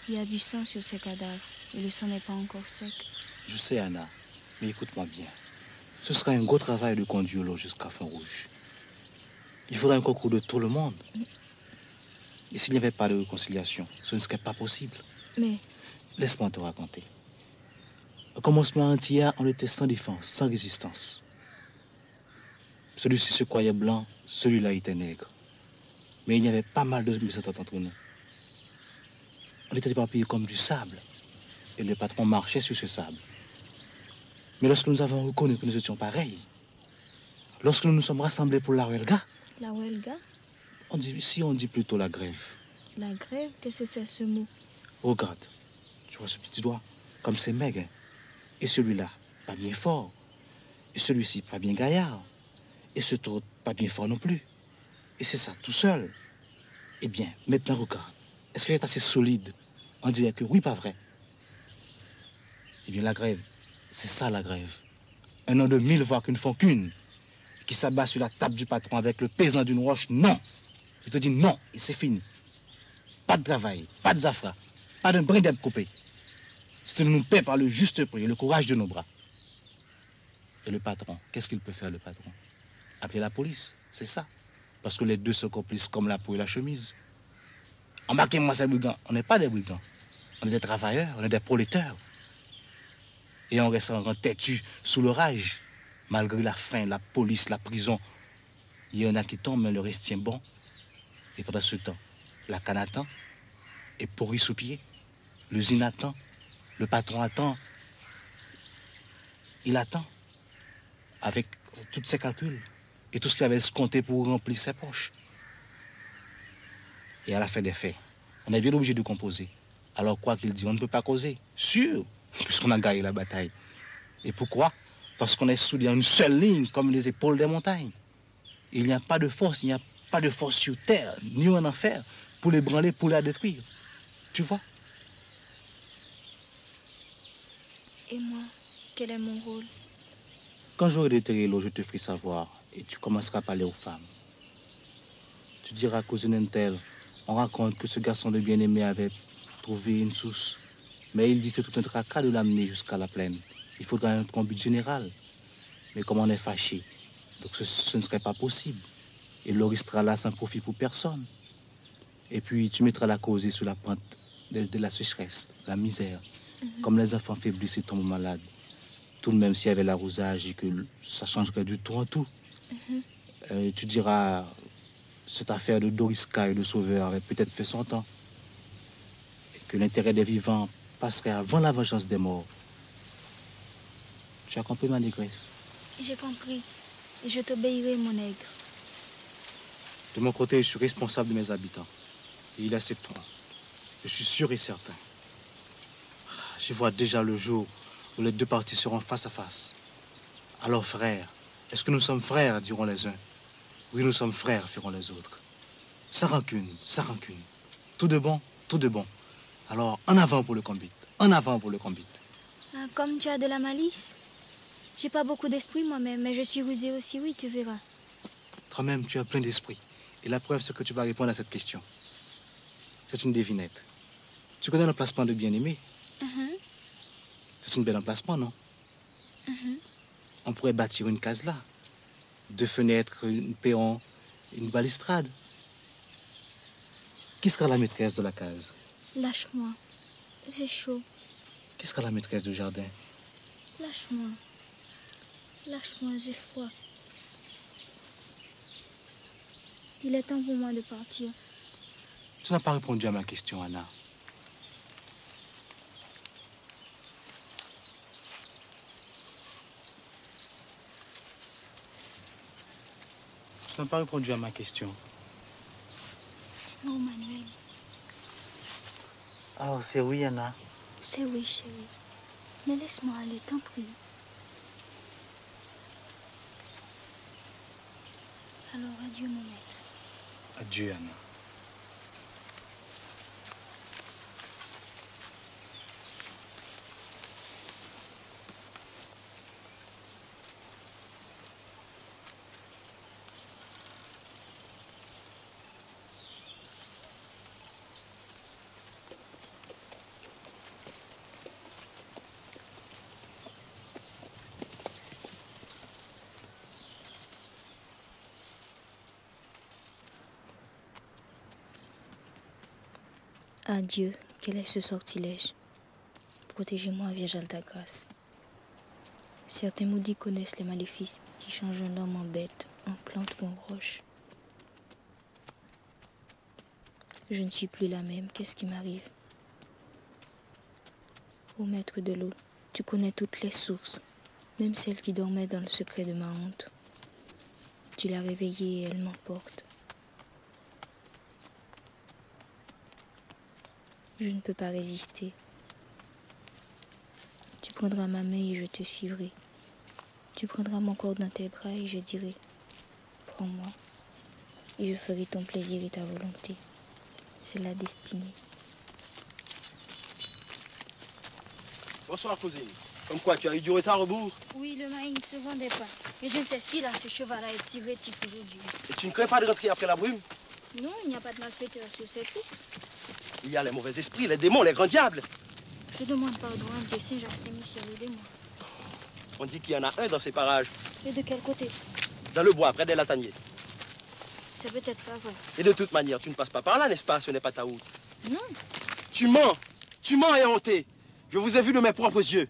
Il y a du sang sur ces cadavres. Et le sang n'est pas encore sec. Je sais, Anna. Mais écoute-moi bien. Ce sera un gros travail de conduire l'eau jusqu'à Fin-Rouge. Il faudra un concours de tout le monde. Et s'il n'y avait pas de réconciliation, ce ne serait pas possible. Mais... Laisse-moi te raconter. Au commencement entier, on était sans défense, sans résistance. Celui-ci se croyait blanc, celui-là était nègre. Mais il y avait pas mal de mésententes entre nous. On était éparpillés comme du sable. Et le patron marchait sur ce sable. Mais lorsque nous avons reconnu que nous étions pareils, lorsque nous nous sommes rassemblés pour la huelga... La huelga? On dit plutôt la grève. La grève? Qu'est-ce que c'est ce mot? Regarde, tu vois ce petit doigt, comme c'est maigre. Et celui-là, pas bien fort. Et celui-ci, pas bien gaillard. Et ce autre, pas bien fort non plus. Et c'est ça, tout seul. Eh bien, maintenant, regarde. Est-ce que c'est assez solide? On dirait que oui, pas vrai. Eh bien, la grève, c'est ça la grève. Un homme de 1000 voix qui ne font qu'une. Qui s'abat sur la table du patron avec le pesant d'une roche. Non! Je te dis non, et c'est fini. Pas de travail, pas de zafra, pas d'un brin d'herbe coupé. Si tu nous paies par le juste prix et le courage de nos bras. Et le patron, qu'est-ce qu'il peut faire, le patron? Appeler la police, c'est ça. Parce que les deux sont complices comme la peau et la chemise. Embarquez-moi ces brigands. On n'est pas des brigands. On est des travailleurs, on est des prolétaires. Et on reste en têtu sous l'orage. Malgré la faim, la police, la prison. Il y en a qui tombent, mais le reste tient bon. Et pendant ce temps, la canne attend. Et pourri sous pied. L'usine attend. Le patron attend. Il attend. Avec tous ses calculs. Et tout ce qu'il avait escompté pour remplir ses poches. Et à la fin des faits, on est bien obligé de composer. Alors quoi qu'il dit, on ne peut pas causer. Sûr, puisqu'on a gagné la bataille. Et pourquoi? Parce qu'on est soudés en une seule ligne, comme les épaules des montagnes. Il n'y a pas de force, il n'y a pas de force sur terre, ni en enfer, pour les branler, pour la détruire. Tu vois? Et moi, quel est mon rôle? Quand j'aurai déterré l'eau, je te ferai savoir, et tu commenceras à parler aux femmes. Tu diras, cousine Intel, on raconte que ce garçon de bien-aimé avait trouvé une source. Mais il dit que c'est tout un tracas de l'amener jusqu'à la plaine. Il faudra un combat général. Mais comme on est fâché, donc ce ne serait pas possible. Et l'eau restera là sans profit pour personne. Et puis tu mettras la causée sur la pente de la sécheresse, la misère. Comme les enfants faiblissent et tombent malades. Tout de même s'il y avait l'arrosage et que ça changerait du tout en tout. Tu diras, cette affaire de Doriska et de Sauveur avait peut-être fait son temps. Et que l'intérêt des vivants passerait avant la vengeance des morts. Tu as compris, ma négresse? J'ai compris. Et je t'obéirai, mon nègre. De mon côté, je suis responsable de mes habitants. Et ils accepteront. Je suis sûr et certain. Je vois déjà le jour où les deux parties seront face à face. Alors, frères, est-ce que nous sommes frères, diront les uns? Oui, nous sommes frères, firont les autres. Sans rancune, sans rancune. Tout de bon, tout de bon. Alors, en avant pour le combat. En avant pour le combat. Ah, comme tu as de la malice. J'ai pas beaucoup d'esprit moi-même, mais je suis rusée aussi, oui, tu verras. Toi-même, tu as plein d'esprit. Et la preuve, c'est que tu vas répondre à cette question. C'est une devinette. Tu connais l'emplacement de bien-aimé? C'est un bel emplacement, non? On pourrait bâtir une case là. 2 fenêtres, une perron, une balustrade. Qui sera la maîtresse de la case? Lâche-moi. J'ai chaud. Qui sera la maîtresse du jardin? Lâche-moi. Lâche-moi, j'ai froid. Il est temps pour moi de partir. Tu n'as pas répondu à ma question, Anna. Tu n'as pas répondu à ma question. Non, Manuel. Alors, c'est oui, Anna. C'est oui, chérie. Mais laisse-moi aller, t'en prie. Alors, adieu, mon maître. Adieu, Anna. Adieu, quel est ce sortilège? Protégez-moi, Vierge Alta-Grâce. Certains maudits connaissent les maléfices qui changent un homme en bête, en plante ou en roche. Je ne suis plus la même, qu'est-ce qui m'arrive? Ô maître de l'eau, tu connais toutes les sources, même celle qui dormait dans le secret de ma honte. Tu l'as réveillée et elle m'emporte. Je ne peux pas résister. Tu prendras ma main et je te suivrai. Tu prendras mon corps dans tes bras et je dirai, prends-moi. Et je ferai ton plaisir et ta volonté. C'est la destinée. Bonsoir, cousine. Comme quoi, tu as eu du retard au bourg? Oui, le maïs ne se vendait pas. Et je ne sais ce qu'il a, ce cheval-là est si vétif aujourd'hui. Et tu ne crains pas de rentrer après la brume? Non, il n'y a pas de malfaiteur sur cette route. Il y a les mauvais esprits, les démons, les grands diables. Je demande pardon à Dieu Saint-Jacques Saint-Michel, aidez-moi. On dit qu'il y en a un dans ces parages. Et de quel côté? Dans le bois, près des lataniers. C'est peut-être pas vrai. Et de toute manière, tu ne passes pas par là, n'est-ce pas? Ce n'est pas ta route. Non. Tu mens. Tu mens et honté. Je vous ai vu de mes propres yeux.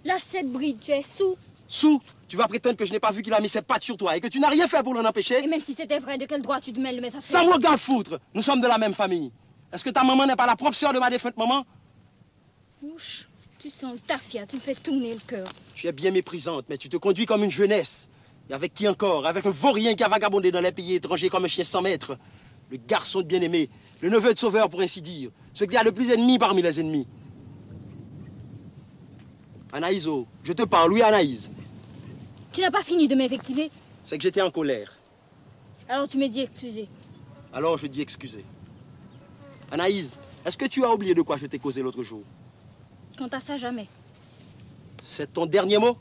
Lâche cette bride, tu es sous. Sous? Tu vas prétendre que je n'ai pas vu qu'il a mis ses pattes sur toi et que tu n'as rien fait pour l'en empêcher? Et même si c'était vrai, de quel droit tu te mêles de mes affaires? Ça me regarde foutre. Nous sommes de la même famille. Est-ce que ta maman n'est pas la propre sœur de ma défunte maman? Ouch, tu sens le tafia, tu me fais tourner le cœur. Tu es bien méprisante, mais tu te conduis comme une jeunesse. Et avec qui encore? Avec un vaurien qui a vagabondé dans les pays étrangers comme un chien sans maître. Le garçon de bien-aimé, le neveu de sauveur pour ainsi dire. Ce qui a le plus ennemi parmi les ennemis. Anaïso, je te parle, oui Anaïs. Tu n'as pas fini de m'invectiver? C'est que j'étais en colère. Alors tu me dis excusez. Alors je dis excusez. Anaïs, est-ce que tu as oublié de quoi je t'ai causé l'autre jour? Quant à ça, jamais. C'est ton dernier mot?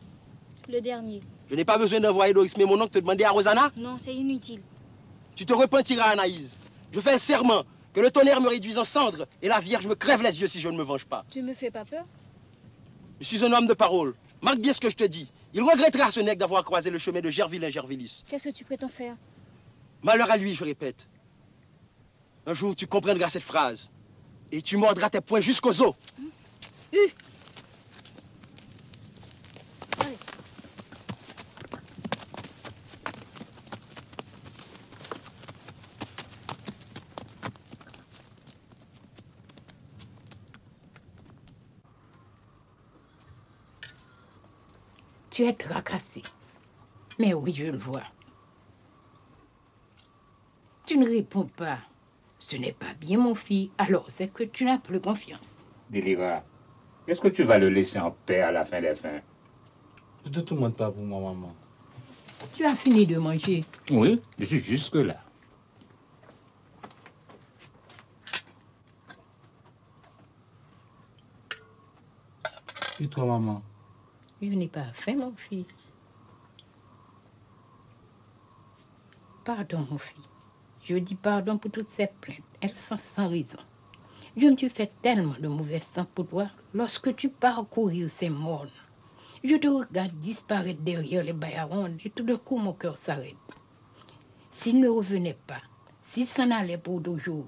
Le dernier. Je n'ai pas besoin d'envoyer Doris mais mon oncle te demander à Rosanna? Non, c'est inutile. Tu te repentiras, Anaïs. Je fais le serment que le tonnerre me réduise en cendres et la Vierge me crève les yeux si je ne me venge pas. Tu me fais pas peur? Je suis un homme de parole. Marque bien ce que je te dis. Il regrettera ce nègre d'avoir croisé le chemin de Gervillin Gervillis. Qu'est-ce que tu prétends faire? Malheur à lui, je répète. Un jour, tu comprendras cette phrase. Et tu mordras tes poings jusqu'aux os. Allez. Tu es tracassé. Mais oui, je le vois. Tu ne réponds pas. Ce n'est pas bien, mon fils. Alors, c'est que tu n'as plus confiance. Délira, est-ce que tu vas le laisser en paix à la fin des fins? Je ne te demande pas pour moi, maman. Tu as fini de manger? Oui, je suis jusque-là. Et toi, maman? Je n'ai pas faim, mon fils. Pardon, mon fils. Je dis pardon pour toutes ces plaintes. Elles sont sans raison. Je me suis fait tellement de mauvais sang pour toi. Lorsque tu parcourir ces mornes, je te regarde disparaître derrière les baillarons et tout d'un coup, mon cœur s'arrête. S'il ne revenait pas, s'il s'en allait pour toujours,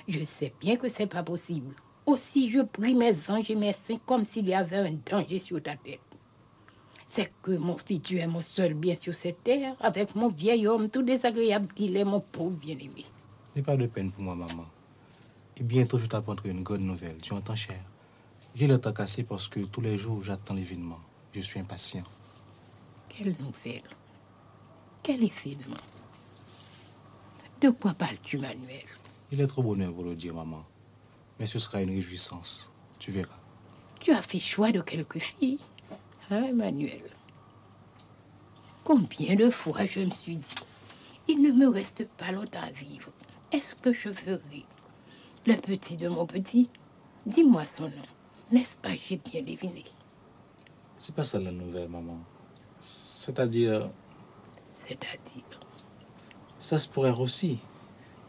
je sais bien que c'est pas possible. Aussi, je prie mes anges et mes saints comme s'il y avait un danger sur ta tête. C'est que mon fils, tu es mon seul bien sur cette terre, avec mon vieil homme tout désagréable qu'il est, mon pauvre bien-aimé. N'aie pas de peine pour moi, maman. Et bientôt, je t'apprendrai une bonne nouvelle. Tu entends, cher? J'ai le temps cassé parce que tous les jours, j'attends l'événement. Je suis impatient. Quelle nouvelle? Quel événement? De quoi parles-tu, Manuel? Il est trop bonheur pour le dire, maman. Mais ce sera une réjouissance. Tu verras. Tu as fait choix de quelques filles, hein, Emmanuel? Combien de fois je me suis dit, il ne me reste pas longtemps à vivre. Est-ce que je ferai le petit de mon petit? Dis-moi son nom. N'est-ce pas, j'ai bien deviné? C'est pas ça la nouvelle, maman. C'est-à-dire... C'est-à-dire? Ça se pourrait aussi.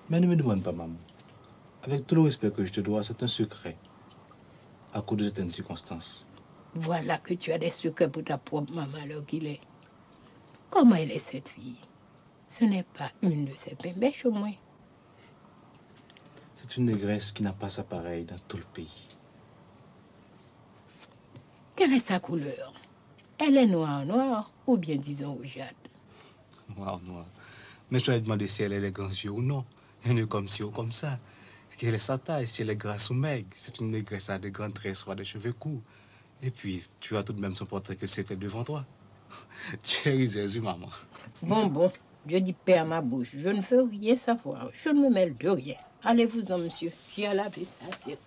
Mais ne me demande pas, maman. Avec tout le respect que je te dois, c'est un secret. À cause de certaines circonstances. Voilà que tu as des secrets pour ta propre maman, alors qu'il est. Comment elle est, cette fille? Ce n'est pas une de ces bébêches, au moins. C'est une négresse qui n'a pas sa pareille dans tout le pays. Quelle est sa couleur? Elle est noire ou bien disons rougeâtre? Noir. Mais je vais demander si elle a les grands yeux ou non. Elle est comme ci ou comme ça. Quelle est sa taille, si elle est grasse ou maigre. C'est une négresse à des grandes tresses ou à des cheveux courts. Et puis, tu as tout de même son portrait que c'était devant toi. Tu es risée, maman. Bon, je dis paix à ma bouche. Je ne veux rien savoir. Je ne me mêle de rien. Allez-vous-en, monsieur. J'ai à laver ça assez.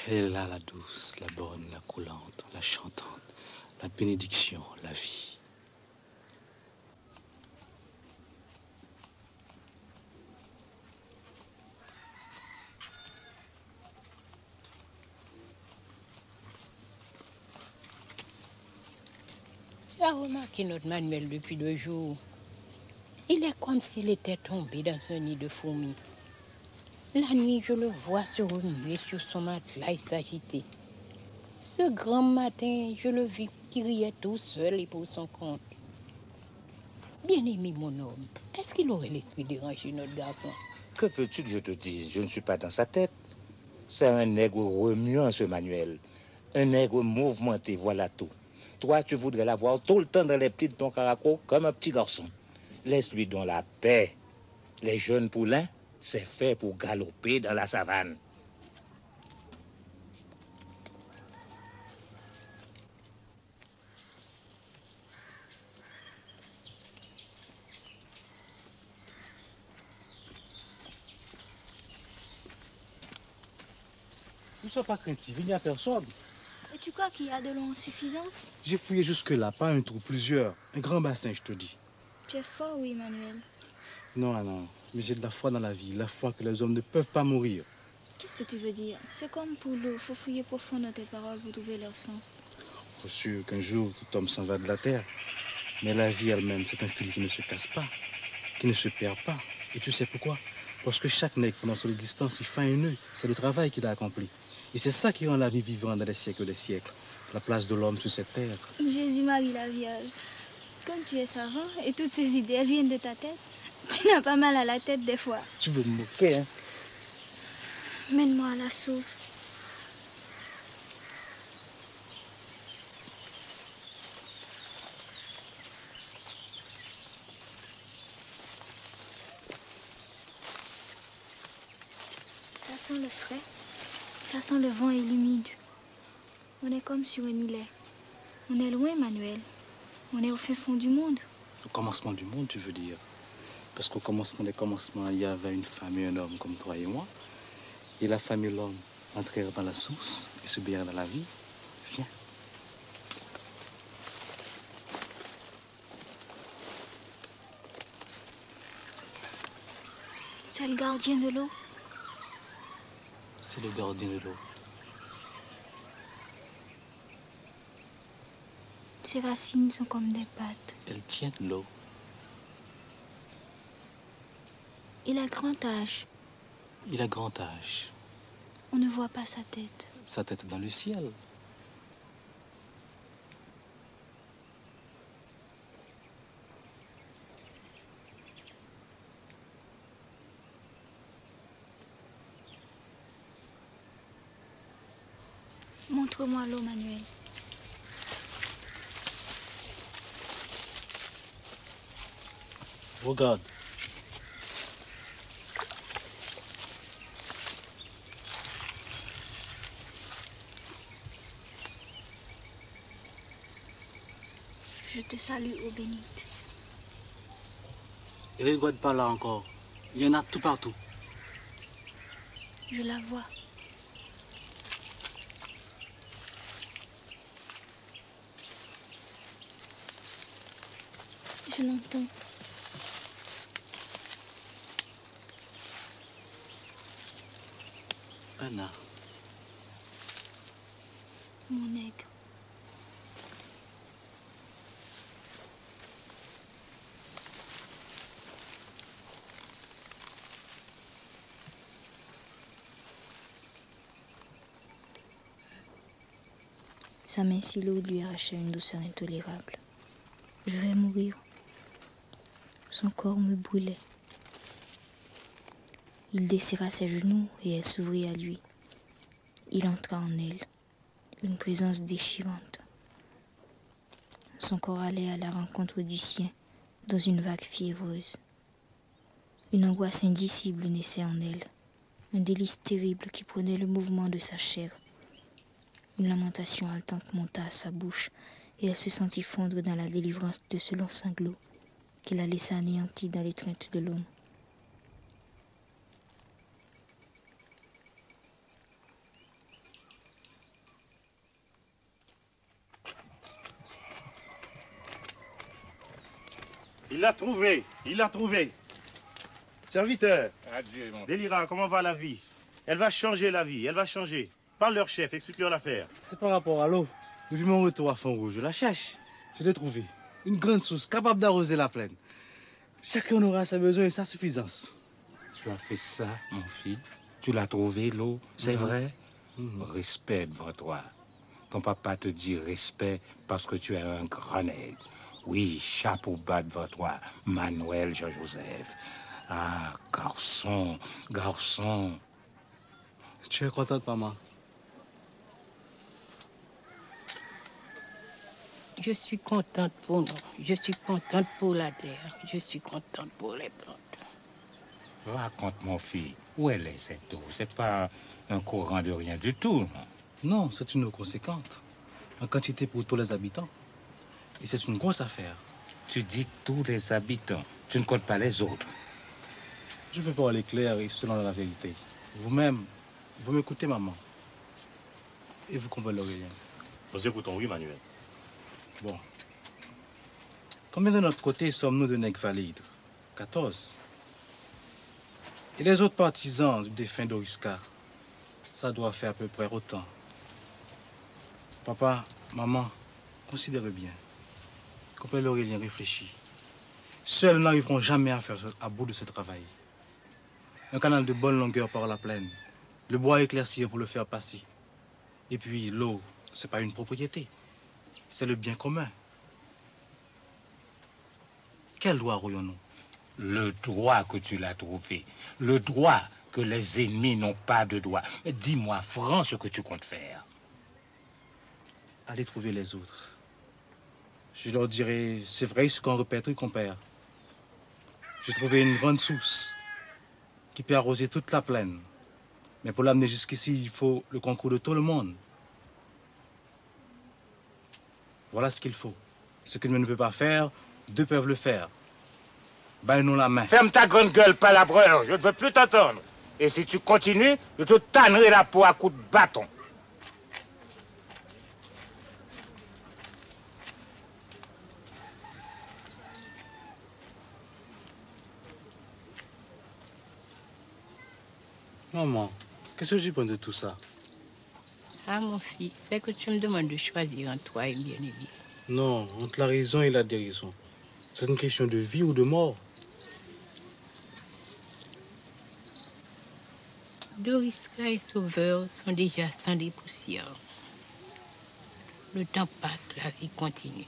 Elle est là, la douce, la bonne, la coulante, la chantante, la bénédiction, la vie. Tu as remarqué notre Manuel depuis 2 jours. Il est comme s'il était tombé dans un nid de fourmis. La nuit, je le vois se remuer sur son matelas et s'agiter. Ce grand matin, je le vis qui riait tout seul et pour son compte. Bien-aimé, mon homme, est-ce qu'il aurait l'esprit dérangé notre garçon? Que veux-tu que je te dise? Je ne suis pas dans sa tête. C'est un nègre remuant, ce Manuel. Un nègre mouvementé, voilà tout. Toi, tu voudrais l'avoir tout le temps dans les plis de ton caraco comme un petit garçon. Laisse-lui donc la paix. Les jeunes poulains, c'est fait pour galoper dans la savane. Ne sois pas craintif, il n'y a personne. Et tu crois qu'il y a de l'eau en suffisance? J'ai fouillé jusque-là, pas un trou, plusieurs. Un grand bassin, je te dis. Tu es fort, oui, Manuel. Non, non, mais j'ai de la foi dans la vie, la foi que les hommes ne peuvent pas mourir. Qu'est-ce que tu veux dire? C'est comme pour l'eau, faut fouiller profond dans tes paroles pour trouver leur sens. Bien sûr qu'un jour, tout homme s'en va de la terre. Mais la vie elle-même, c'est un fil qui ne se casse pas, qui ne se perd pas. Et tu sais pourquoi? Parce que chaque nègre, pendant son existence, il fait un nœud. C'est le travail qu'il a accompli. Et c'est ça qui rend la vie vivante dans les siècles des siècles. La place de l'homme sur cette terre. Jésus-Marie la Vierge, comme tu es savant et toutes ces idées viennent de ta tête, tu n'as pas mal à la tête des fois. Tu veux me moquer, hein? Mène-moi à la source. Ça sent le frais, ça sent le vent et l'humide. On est comme sur un îlet. On est loin, Manuel. On est au fin fond du monde. Au commencement du monde, tu veux dire? Parce qu'au commencement des commencements, il y avait une femme et un homme comme toi et moi. Et la femme et l'homme entrèrent dans la source et se baignerent dans la vie. Viens. C'est le gardien de l'eau. C'est le gardien de l'eau. Ses racines sont comme des pattes. Elle tient l'eau. Il a grand âge. Il a grand âge. On ne voit pas sa tête. Sa tête est dans le ciel. Montre-moi l'eau, Manuel. Regarde. Je te salue, ô bénite. Et regarde pas là encore. Il y en a tout partout. Je la vois. Je l'entends. Anna. Mon aigle. Sa main si lourde lui arrachait une douceur intolérable. Je vais mourir. Son corps me brûlait. Il desserra ses genoux et elle s'ouvrit à lui. Il entra en elle, une présence déchirante. Son corps allait à la rencontre du sien dans une vague fiévreuse. Une angoisse indicible naissait en elle, un délice terrible qui prenait le mouvement de sa chair. Une lamentation haletante monta à sa bouche et elle se sentit fondre dans la délivrance de ce long sanglot qui la laissa anéantie dans l'étreinte de l'homme. Il l'a trouvé, il l'a trouvé. Serviteur. Adieu, mon Délira, comment va la vie? Elle va changer la vie, elle va changer. Parle leur chef, explique-leur l'affaire. C'est par rapport à l'eau. Depuis mon retour à Font-Rouge, je la cherche. Je l'ai trouvée. Une grande source capable d'arroser la plaine. Chacun aura ses besoins et sa suffisance. Tu as fait ça, mon fils? Tu l'as trouvé, l'eau? C'est vrai? Respect devant toi. Ton papa te dit respect parce que tu es un grand nègre. Oui, chapeau bas devant toi, Manuel Jean-Joseph. Ah, garçon, garçon. Tu es contente, maman? Je suis contente pour nous. Je suis contente pour la terre. Je suis contente pour les plantes. Raconte, mon fils, où elle est cette eau? C'est pas un courant de rien du tout. Non, c'est une eau conséquente. En quantité pour tous les habitants. Et c'est une grosse affaire. Tu dis tous les habitants. Tu ne comptes pas les autres. Je veux parler clair et selon la vérité. Vous-même, vous m'écoutez, maman. Et vous comprenez rien. Nous écoutons, oui, Manuel. Bon. Combien de notre côté sommes-nous de nègres valides? 14. Et les autres partisans du défunt Doriska, ça doit faire à peu près autant. Papa, maman, considérez bien. Compère Aurélien réfléchit. Seuls n'arriveront jamais à faire à bout de ce travail. Un canal de bonne longueur par la plaine. Le bois éclairci pour le faire passer. Et puis l'eau, c'est pas une propriété. C'est le bien commun. Quel droit aurions-nous? Le droit que tu l'as trouvé. Le droit que les ennemis n'ont pas de droit. Dis-moi franc ce que tu comptes faire. Allez trouver les autres. Je leur dirai, c'est vrai ce qu'on répète, compère. J'ai trouvé une grande source qui peut arroser toute la plaine. Mais pour l'amener jusqu'ici, il faut le concours de tout le monde. Voilà ce qu'il faut. Ce que l'un ne peut pas faire, deux peuvent le faire. Baille-nous la main. Ferme ta grande gueule, palabreur. Je ne veux plus t'entendre. Et si tu continues, je te tannerai la peau à coups de bâton. Maman, qu'est-ce que tu penses de tout ça? Ah, mon fils, c'est que tu me demandes de choisir entre toi et bien-aimé. Non, entre la raison et la déraison. C'est une question de vie ou de mort. Doriska et Sauveur sont déjà sans des poussières. Le temps passe, la vie continue.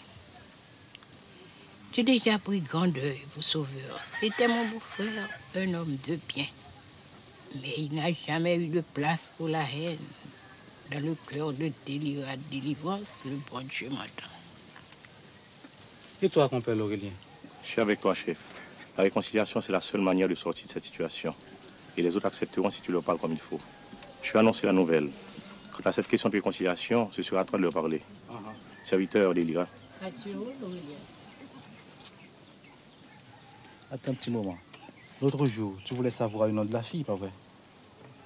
J'ai déjà pris grand deuil pour Sauveur. C'était mon beau-frère, un homme de bien. Mais il n'a jamais eu de place pour la haine. Dans le cœur de Délira de délivrance, le bon Dieu m'attend. Et toi, compère Aurélien? Je suis avec toi, chef. La réconciliation, c'est la seule manière de sortir de cette situation. Et les autres accepteront si tu leur parles comme il faut. Je vais annoncer la nouvelle. Quant à cette question de réconciliation, ce sera à toi de leur parler. Serviteur Délira. Adieu, Aurélien. Attends un petit moment. L'autre jour, tu voulais savoir le nom de la fille, pas vrai?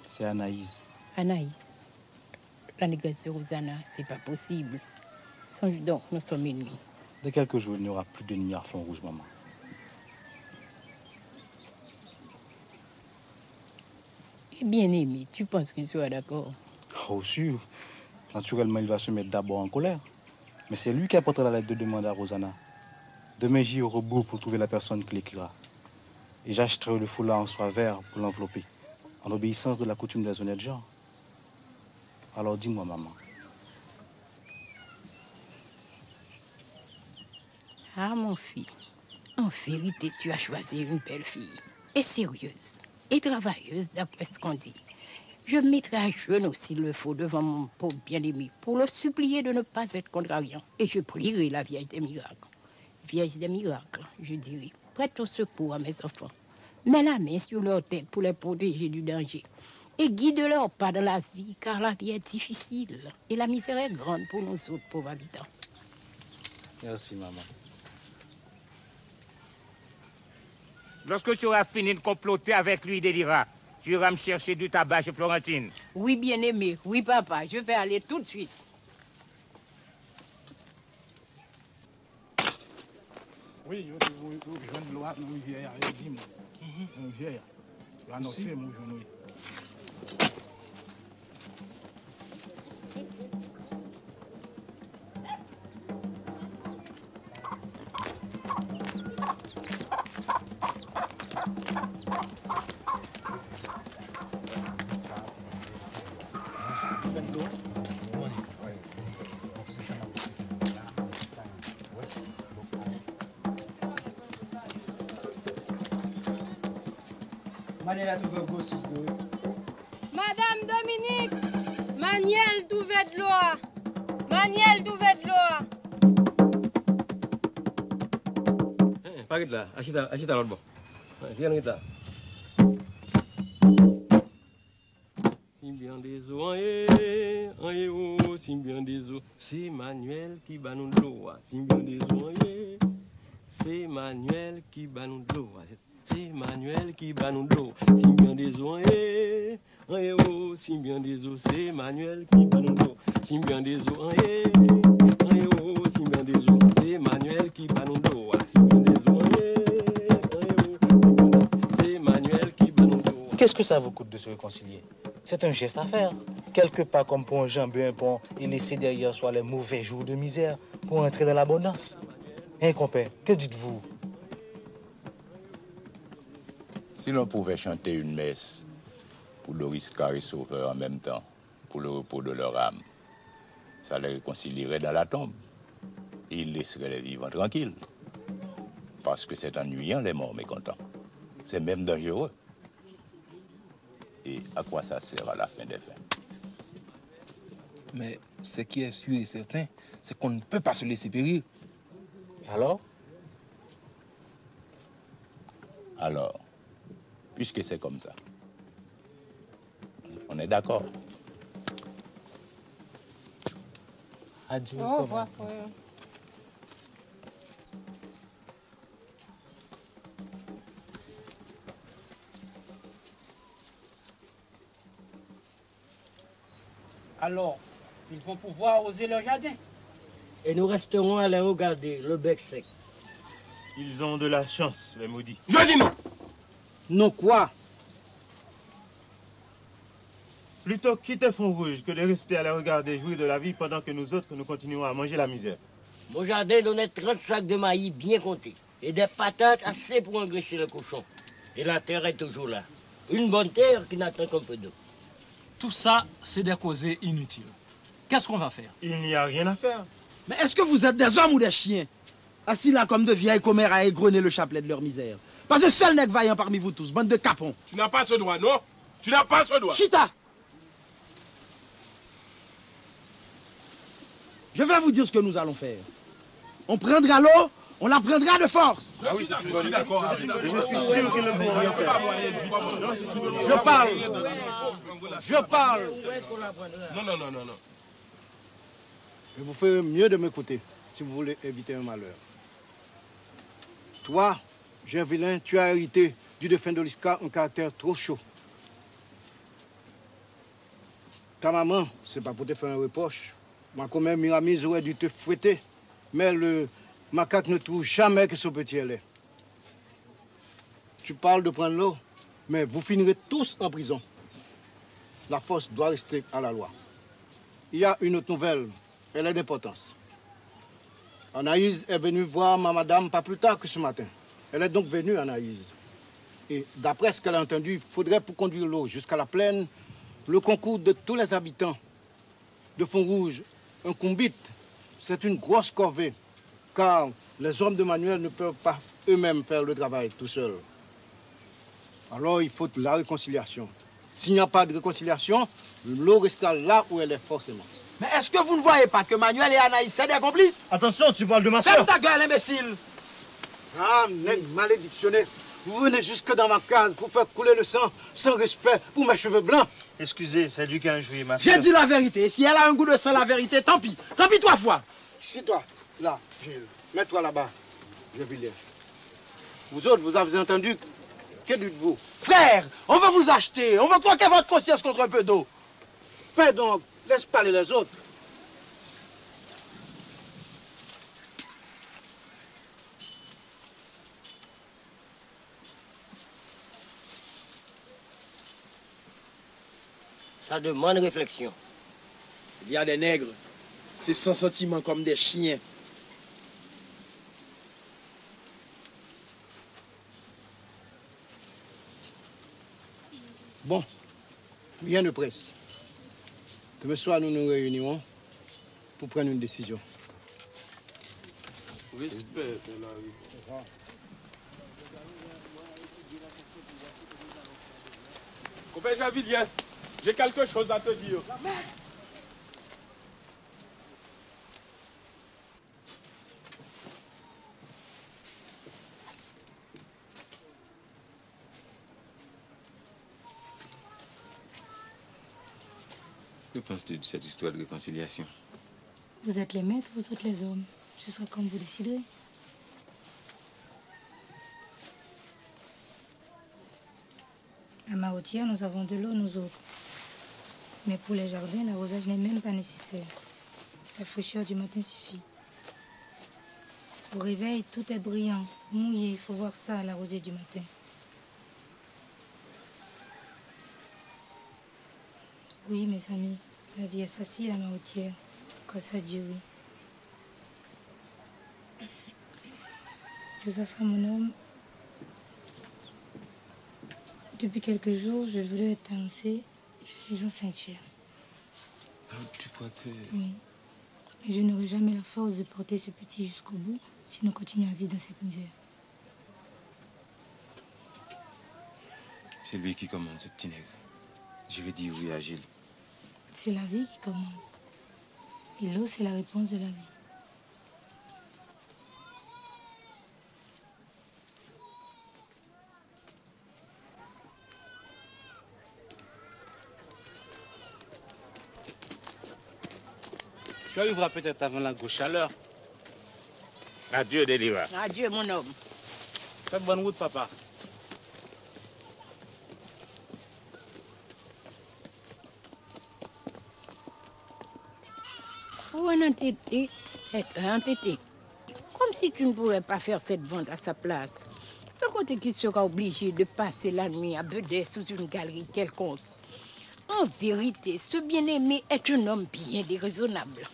C'est Anaïs. Anaïs, la négresse de Rosanna, c'est pas possible. Songe donc, nous sommes ennemis. Dans quelques jours, il n'y aura plus d'ennemis à Font-Rouge, maman. Et bien aimé, tu penses qu'il sera d'accord? Oh, sûr. Naturellement, il va se mettre d'abord en colère. Mais c'est lui qui apportera la lettre de demande à Rosanna. Demain, j'irai au rebours pour trouver la personne qui l'écrira. Et j'achèterai le foulard en soie vert pour l'envelopper, en obéissance de la coutume des honnêtes gens. Alors dis-moi, maman. Ah, mon fils, en vérité, tu as choisi une belle fille. Et sérieuse, et travailleuse, d'après ce qu'on dit. Je me mettrai à genoux s'il le faut devant mon pauvre bien-aimé pour le supplier de ne pas être contrariant. Et je prierai la Vierge des miracles. Vierge des miracles, je dirai, prête au secours à mes enfants. Mets la main sur leur tête pour les protéger du danger. Et guide-leur pas dans la vie, car la vie est difficile. Et la misère est grande pour nous autres pauvres habitants. Merci, maman. Lorsque tu auras fini de comploter avec lui, Délira, tu iras me chercher du tabac chez Florentine. Oui, bien-aimé. Oui, papa. Je vais aller tout de suite. Oui, je viens de l'eau dans la rivière, il dit moi. Dans la rivière. Je vais annoncer mon genou. Madame Dominique, Maniel d'ouvert de l'eau. Maniel d'ouvert de l'eau. Pas là, achita l'autre bon. Viens là. Symbian des eaux, oh, Symbian des eaux. C'est Manuel qui bat nous de l'eau. Symbian des eaux, c'est Manuel qui bat nous de l'eau. C'est Manuel qui bat nous de l'eau. Symbian des eaux, oh, Symbian des eaux. C'est Manuel qui bat nous de l'eau. Symbian des eaux, oh, Symbian des eaux. C'est Manuel qui bat nous de l'eau. Symbian des eaux, c'est Manuel qui bat nous de l'eau. Qu'est-ce que ça vous coûte de se réconcilier? C'est un geste à faire. Quelque part comme pour enjamber un pont et laisser derrière soi les mauvais jours de misère pour entrer dans l'abondance. Hein, compère, que dites-vous? Si l'on pouvait chanter une messe pour Doris Carré Sauveur en même temps, pour le repos de leur âme, ça les réconcilierait dans la tombe. Et ils laisseraient les vivants tranquilles. Parce que c'est ennuyant, les morts mécontents. C'est même dangereux. Et à quoi ça sert à la fin des fins? Mais ce qui est sûr et certain, c'est qu'on ne peut pas se laisser périr. Alors? Alors, puisque c'est comme ça, on est d'accord. Adieu. Au revoir, frère. Alors, ils vont pouvoir arroser leur jardin. Et nous resterons à les regarder, le bec sec. Ils ont de la chance, les maudits. Je dis non. Non quoi? Plutôt quitter Font-Rouge que de rester à les regarder jouir de la vie pendant que nous autres, nous continuons à manger la misère. Mon jardin donnait 30 sacs de maïs bien comptés et des patates assez pour engraisser le cochon. Et la terre est toujours là. Une bonne terre qui n'attend qu'un peu d'eau. Tout ça, c'est des causées inutiles. Qu'est-ce qu'on va faire? Il n'y a rien à faire. Mais est-ce que vous êtes des hommes ou des chiens? Assis là comme de vieilles commères à égrener le chapelet de leur misère. Pas un seul nègre vaillant parmi vous tous, bande de capons. Tu n'as pas ce droit, non? Tu n'as pas ce droit. Chita! Je vais vous dire ce que nous allons faire. On prendra l'eau, on la prendra de force. Ah oui, je suis d'accord. Je suis sûr qu'ils ne pourront rien faire. Je parle. Je parle. Non. Il vous fait mieux de m'écouter si vous voulez éviter un malheur. Toi, jeune vilain, tu as hérité du défunt d'Oliska un caractère trop chaud. Ta maman, c'est pas pour te faire un reproche. Ma commère Miramise aurait dû te fouetter. Mais le macaque ne trouve jamais que son petit lait. Tu parles de prendre l'eau, mais vous finirez tous en prison. La force doit rester à la loi. Il y a une autre nouvelle, elle est d'importance. Anaïs est venue voir ma madame pas plus tard que ce matin. Elle est donc venue, Anaïs. Et d'après ce qu'elle a entendu, il faudrait pour conduire l'eau jusqu'à la plaine, le concours de tous les habitants de Font-Rouge. Un combite, c'est une grosse corvée, car les hommes de Manuel ne peuvent pas eux-mêmes faire le travail tout seuls. Alors il faut la réconciliation. S'il n'y a pas de réconciliation, l'eau restera là où elle est forcément. Mais est-ce que vous ne voyez pas que Manuel et Anaïs, c'est des complices? Attention, tu parles de ma soeur. Ferme ta gueule, imbécile! Ah, nègre malédictionné. Vous venez jusque dans ma case pour faire couler le sang sans respect pour mes cheveux blancs. Excusez, c'est lui qui a injurié ma soeur. J'ai dit la vérité. Si elle a un goût de sang, la vérité, tant pis. Tant pis 3 fois. Si toi, là, Gilles, mets-toi là-bas, je vais lire. Vous autres, vous avez entendu? Que dites-vous? Frère, on veut vous acheter. On veut troquer votre conscience contre un peu d'eau. Fais donc, laisse parler les autres. Ça demande réflexion. Il y a des nègres, c'est sans sentiment comme des chiens. Bon, rien ne presse. Demain soir, nous nous réunirons pour prendre une décision. Respect, Copain Javilien, j'ai quelque chose à te dire. Que penses-tu de cette histoire de réconciliation? Vous êtes les maîtres, vous êtes les hommes. Je serai comme vous déciderez. À Mahotia, nous avons de l'eau, nous autres. Mais pour les jardins, l'arrosage n'est même pas nécessaire. La fraîcheur du matin suffit. Au réveil, tout est brillant, mouillé. Il faut voir ça à la rosée du matin. Oui, mes amis, la vie est facile à Mahotière. Grâce à Dieu, oui. Josaphat, mon homme, depuis quelques jours, je voulais être annoncée. Je suis enceinte, chère. Alors, tu crois que... Oui. Mais je n'aurai jamais la force de porter ce petit jusqu'au bout si nous continuons à vivre dans cette misère. C'est lui qui commande, ce petit nègre. Je vais dire oui à Gilles. C'est la vie qui commande. Et l'eau, c'est la réponse de la vie. Tu arriveras peut-être avant la grosse chaleur. Adieu, Deliva. Adieu, mon homme. Faites bonne route, papa. Oh, un entêté. Comme si tu ne pourrais pas faire cette vente à sa place. Sans compter qu'il sera obligé de passer la nuit à Bedès sous une galerie quelconque. En vérité, ce bien-aimé est un homme bien déraisonnable.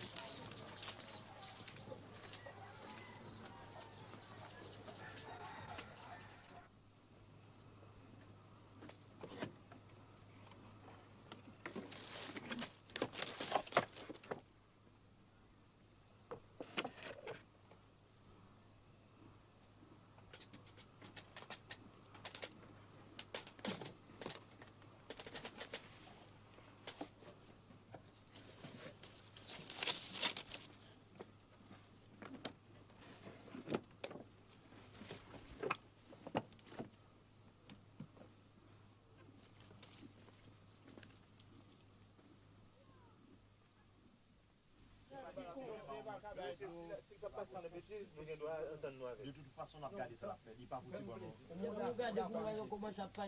De toute façon, on a regardé ça, il n'est pas pour bon.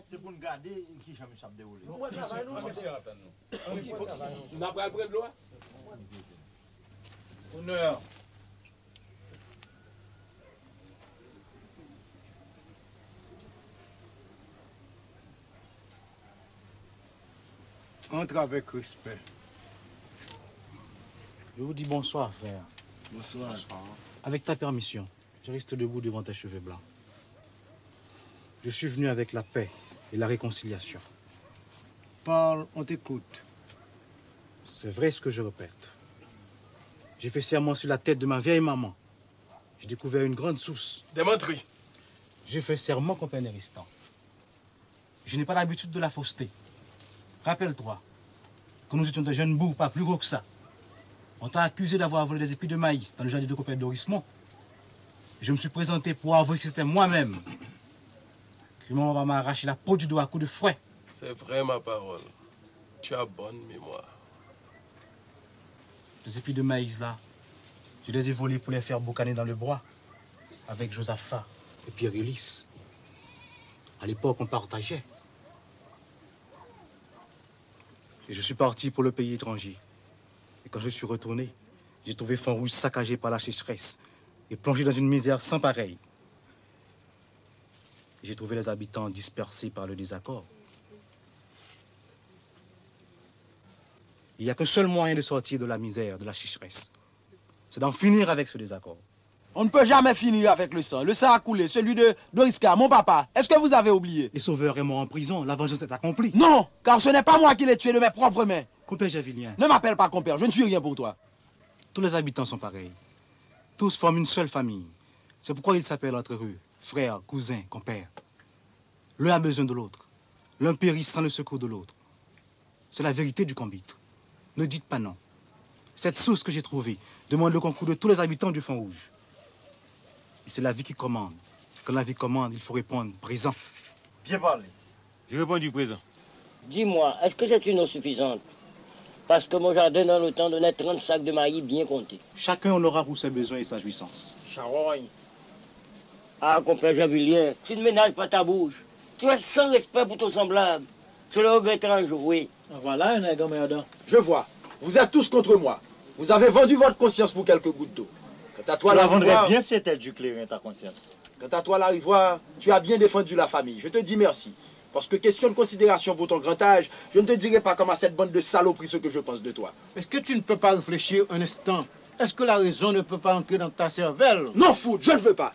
C'est pour nous garder qui jamais ça déroulé. On n'a pas le bloc. Honneur. Entre avec respect. Je vous dis bonsoir, frère. Bonsoir. Avec ta permission, je reste debout devant tes cheveux blancs. Je suis venu avec la paix et la réconciliation. Parle, on t'écoute. C'est vrai ce que je répète. J'ai fait serment sur la tête de ma vieille maman. J'ai découvert une grande source. Démentri. J'ai fait serment comme un Aristan. Je n'ai pas l'habitude de la fausseté. Rappelle-toi que nous étions des jeunes bourgs, pas plus gros que ça. On t'a accusé d'avoir volé des épis de maïs dans le jardin de copain d'Orismont. Je me suis présenté pour avouer que c'était moi-même qui m'a arraché la peau du doigt à coups de fouet. C'est vrai ma parole. Tu as bonne mémoire. Les épis de maïs là, je les ai volés pour les faire boucaner dans le bois avec Josaphat et Pierre-Ulysse. À l'époque, on partageait. Et je suis parti pour le pays étranger. Et quand je suis retourné, j'ai trouvé Font-Rouge saccagé par la sécheresse et plongé dans une misère sans pareille. J'ai trouvé les habitants dispersés par le désaccord. Il n'y a qu'un seul moyen de sortir de la misère, de la sécheresse. C'est d'en finir avec ce désaccord. On ne peut jamais finir avec le sang. Le sang a coulé, celui de Doriska, mon papa. Est-ce que vous avez oublié? Les sauveurs est mort en prison, la vengeance est accomplie. Non, car ce n'est pas moi qui l'ai tué de mes propres mains. Compère Javilien. Ne m'appelle pas compère, je ne suis rien pour toi. Tous les habitants sont pareils. Tous forment une seule famille. C'est pourquoi ils s'appellent entre eux frères, cousins, compères. L'un a besoin de l'autre. L'un périt sans le secours de l'autre. C'est la vérité du Combit. Ne dites pas non. Cette source que j'ai trouvée demande le concours de tous les habitants du Fond Rouge. Et c'est la vie qui commande. Quand la vie commande, il faut répondre présent. Bien parlé. Je réponds du présent. Dis-moi, est-ce que c'est une eau suffisante? Parce que mon jardin dans le temps donnait 30 sacs de maïs bien comptés. Chacun en aura pour ses besoins et sa jouissance. Charogne. Ah, compère Javilien, tu ne ménages pas ta bouche. Tu es sans respect pour ton semblable. Je le regretterai un jour, oui. Voilà un nègre merdant. Je vois. Vous êtes tous contre moi. Vous avez vendu votre conscience pour quelques gouttes d'eau. Quant à toi, tu la vendrais vendrais bien si c'était du clairin, ta conscience. Quant à toi, l'Arivoire, tu as bien défendu la famille. Je te dis merci. Parce que question de considération pour ton grand âge, je ne te dirai pas comme à cette bande de saloperies ce que je pense de toi. Est-ce que tu ne peux pas réfléchir un instant? Est-ce que la raison ne peut pas entrer dans ta cervelle? Non, foot, je ne veux pas.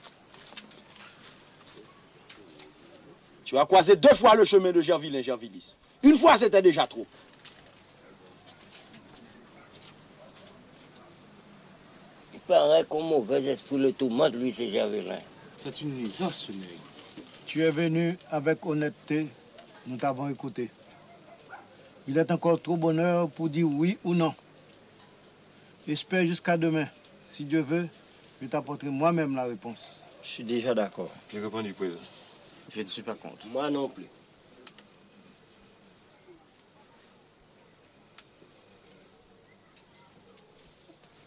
Tu as croisé 2 fois le chemin de Gerville et Gervillis. Une fois, c'était déjà trop. Il paraît qu'un mauvais esprit le tourmente, lui, c'est Gervelin. C'est une nuisance, ce nègre. Tu es venu avec honnêteté, nous t'avons écouté. Il est encore trop bonheur pour dire oui ou non. Espère jusqu'à demain. Si Dieu veut, je t'apporterai moi-même la réponse. Je suis déjà d'accord. Je réponds du présent. Je ne suis pas contre. Moi non plus.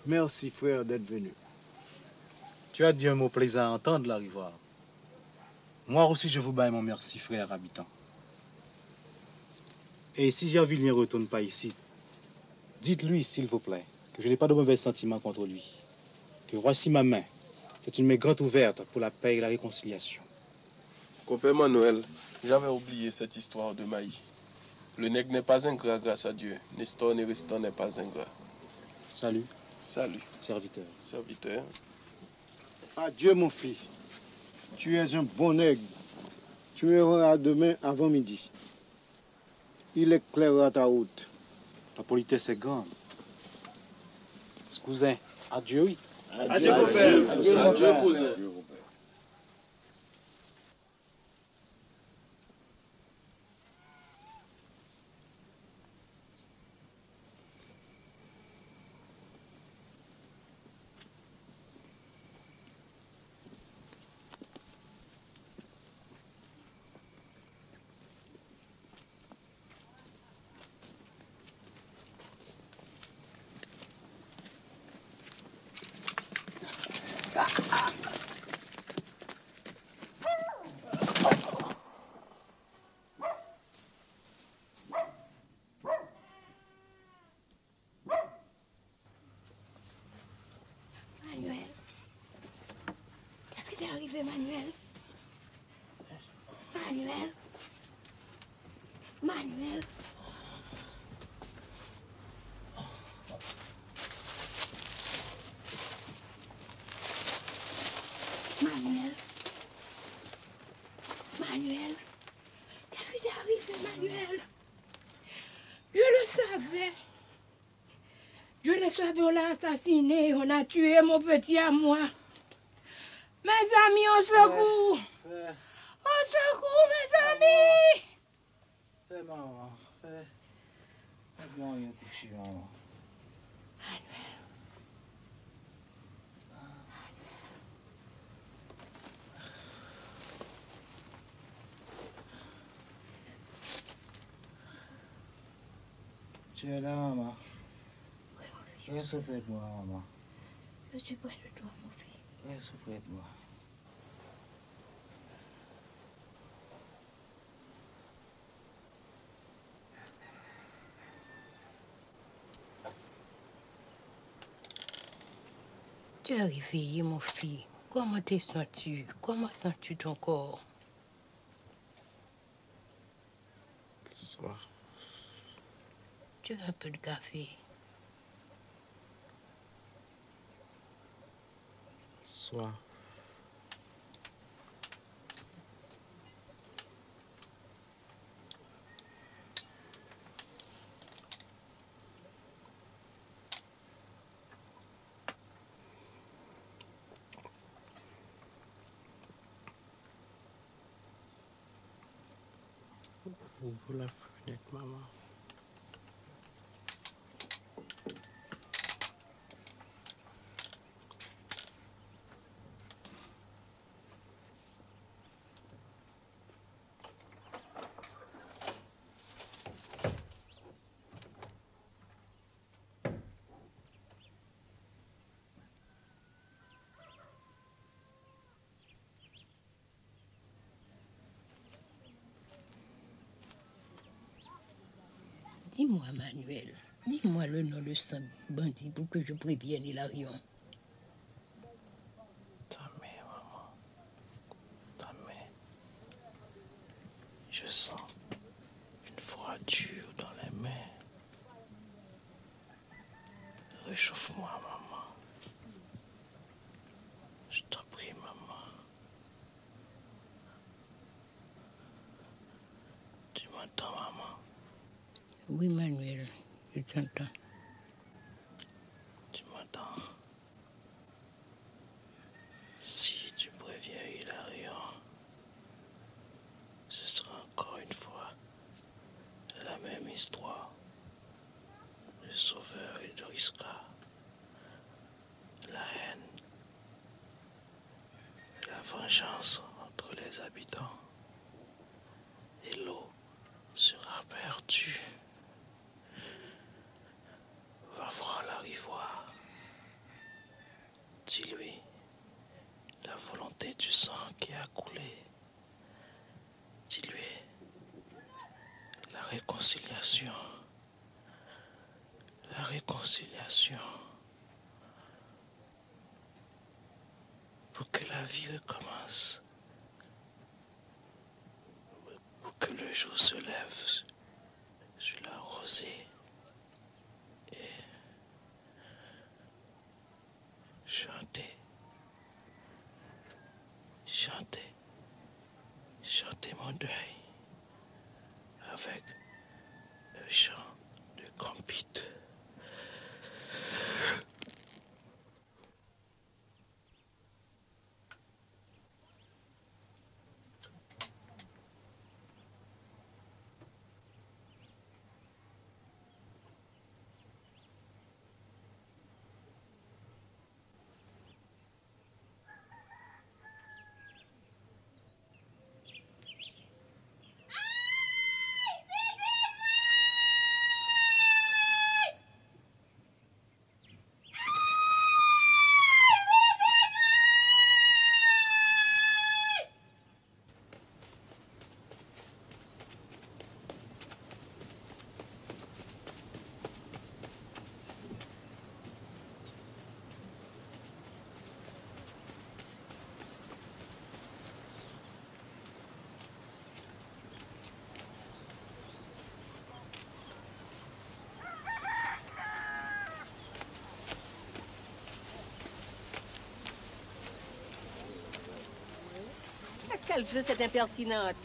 Merci, frère, d'être venu. Tu as dit un mot plaisant à entendre, l'Arivoire. Moi aussi, je vous baille mon merci, frère habitant. Et si Gervilien ne retourne pas ici, dites-lui, s'il vous plaît, que je n'ai pas de mauvais sentiments contre lui. Que voici ma main. C'est une main grande ouverte pour la paix et la réconciliation. Compère Manuel, j'avais oublié cette histoire de Maï. Le nègre n'est pas ingrat grâce à Dieu. Nestor Néristan n'est pas ingrat. Salut. Salut. Serviteur. Serviteur. Adieu, mon fils. Tu es un bon nègre. Tu me verras demain avant midi. Il éclairera ta route. La politesse est grande. Cousin, adieu, oui. Adieu, compère. Adieu, cousin. Manuel. Qu'est-ce qui t'est arrivé, Manuel? Manuel. Manuel. Manuel. Manuel. Qu'est-ce qui t'est arrivé, Manuel? Je le savais. Je le savais, on l'a assassiné, on a tué mon petit à moi. Mes amis, au secours! Au secours, mes amis! Maman, fais-moi un coucher, maman. Tu es là, maman. Reste auprès de moi, maman. Je suis près de toi, mon fils. Reste auprès de moi. Tu es réveillé, mon fils. Comment te sens-tu? Comment sens-tu ton corps? Soir. Tu veux un peu de café? Soif. Ouvre la fenêtre, maman. Dis-moi, Manuel, dis-moi le nom de ce bandit pour que je prévienne Hilarion. Ta main, maman. Ta main. Je sens une froidure dans les mains. Réchauffe-moi, maman. Je t'en prie, maman. Tu m'entends, maman? Oui, Manuel, je t'entends. Tu m'entends? Si tu préviens Hilarion, ce sera encore une fois la même histoire. Le sauveur et Doriska. La haine. La vengeance entre les habitants. Et l'eau sera perdue. Va voir la rivoire. Dis-lui la volonté du sang qui a coulé. Dis-lui la réconciliation. La réconciliation. Pour que la vie recommence. Pour que le jour se lève sur la rosée. Chantez, chantez, chantez mon deuil avec un chant de compite. Qu'est-ce qu'elle veut, cette impertinente?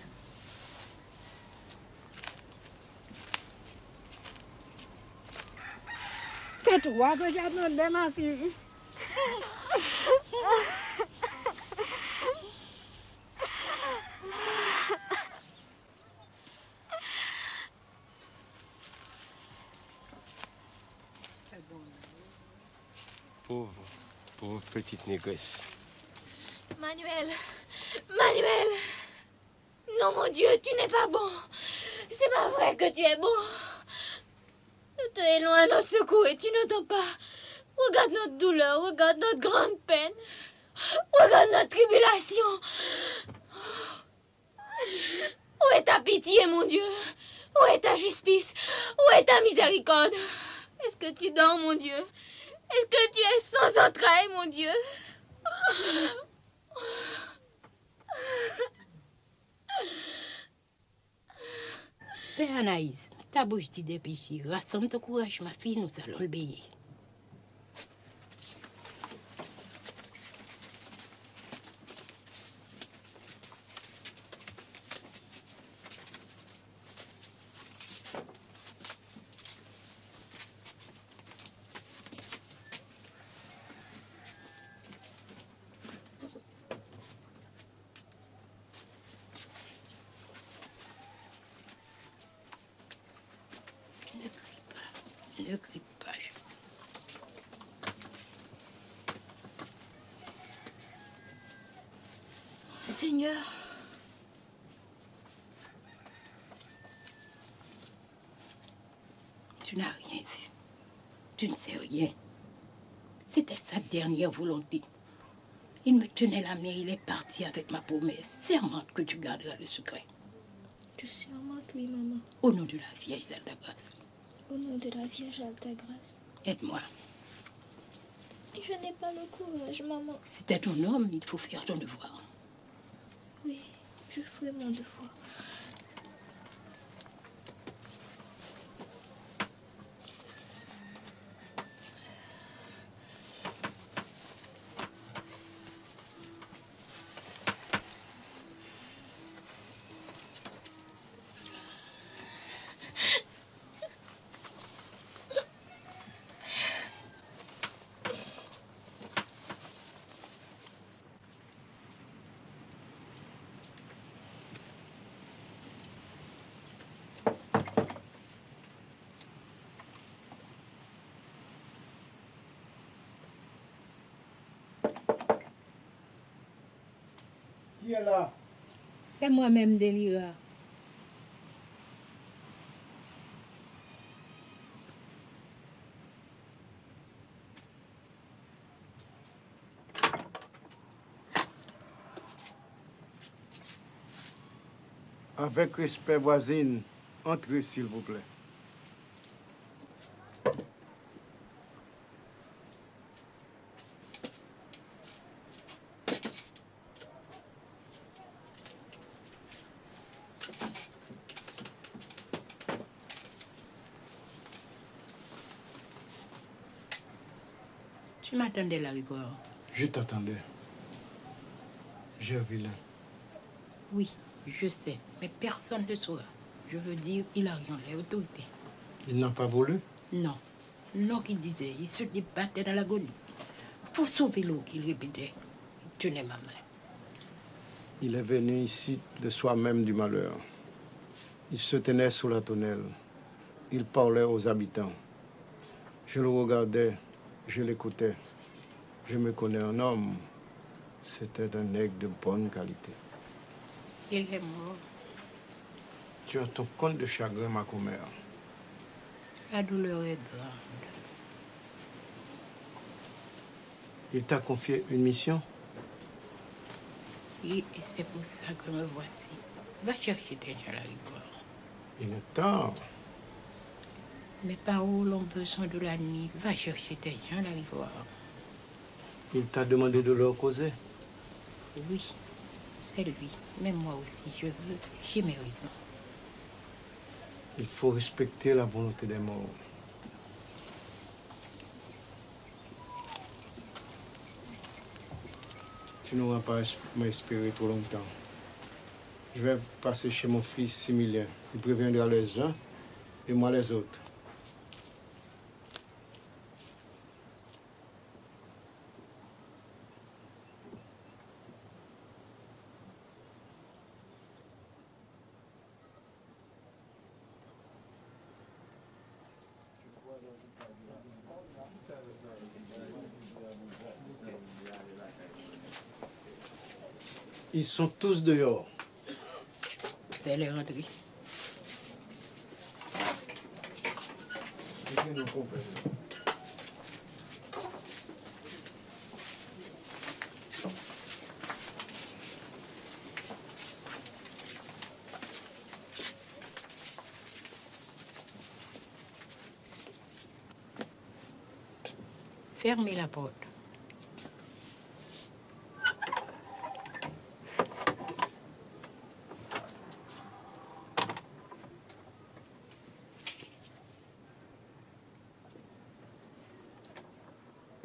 C'est toi que j'attendais, ma fille. Pauvre petite négresse. Manuel, Manuel, non mon Dieu, tu n'es pas bon. C'est pas vrai que tu es bon. Nous te élons à notre secours et tu n'entends pas. Regarde notre douleur, regarde notre grande peine. Regarde notre tribulation. Où est ta pitié, mon Dieu? Où est ta justice? Où est ta miséricorde? Est-ce que tu dors, mon Dieu? Est-ce que tu es sans entrailles, mon Dieu? Père Anaïs, Ta bouche dit des péchés. Rassemble ton courage, ma fille, nous allons le payer. Ne crie pas. Seigneur, tu n'as rien vu. Tu ne sais rien. C'était sa dernière volonté. Il me tenait la main, il est parti avec ma promesse. Sermente que tu garderas le secret. je sermente, oui, maman. Au nom de la Vierge d'Alta-Grâce. Au nom de la Vierge Alta-Grâce. Aide-moi. Je n'ai pas le courage, maman. C'était ton homme, il faut faire ton devoir. Oui, je ferai mon devoir. Qui est là? C'est moi-même, Délira. Avec respect, voisine, entrez s'il vous plaît. Tu m'attendais là, Rigor? Je t'attendais. J'ai vilain. Oui, je sais, mais personne ne saura. Je veux dire, il a rien, les autorités. Il n'a pas volé? Non. Non, qu'il disait, il se débattait dans l'agonie. Pour sauver l'eau, qu'il répétait. Il tenait ma main. Il est venu ici de soi-même du malheur. Il se tenait sous la tonnelle. Il parlait aux habitants. Je le regardais, je l'écoutais. Je me connais un homme. C'était un nègre de bonne qualité. Il est mort. Tu as ton compte de chagrin, ma commère. La douleur est grande. Il t'a confié une mission? Oui, et c'est pour ça que me voici. Va chercher tes gens à la rivière. Il est tard. Mes paroles ont besoin de la nuit. Va chercher tes gens à la rivière. Il t'a demandé de leur causer? Oui, c'est lui. Mais moi aussi, je veux. J'ai mes raisons. Il faut respecter la volonté des morts. Tu n'auras pas m'espérer trop longtemps. Je vais passer chez mon fils Similien. Il préviendra les uns et moi les autres. Ils sont tous dehors. Fais les rentrer. Fermez la porte.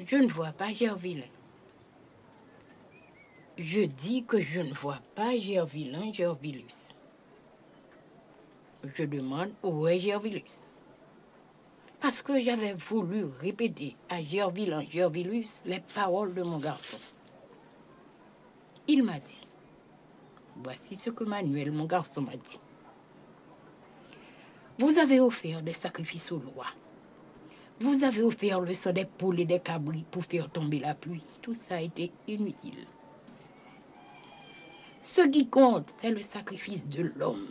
Je ne vois pas Gervillain. Je dis que je ne vois pas Gervillain Gervillus. Je demande où est Gervillus. Parce que j'avais voulu répéter à Gervillain Gervillus les paroles de mon garçon. Il m'a dit, voici ce que Manuel, mon garçon, m'a dit. Vous avez offert des sacrifices aux lois. Vous avez offert le sang des poules et des cabris pour faire tomber la pluie. Tout ça a été inutile. Ce qui compte, c'est le sacrifice de l'homme.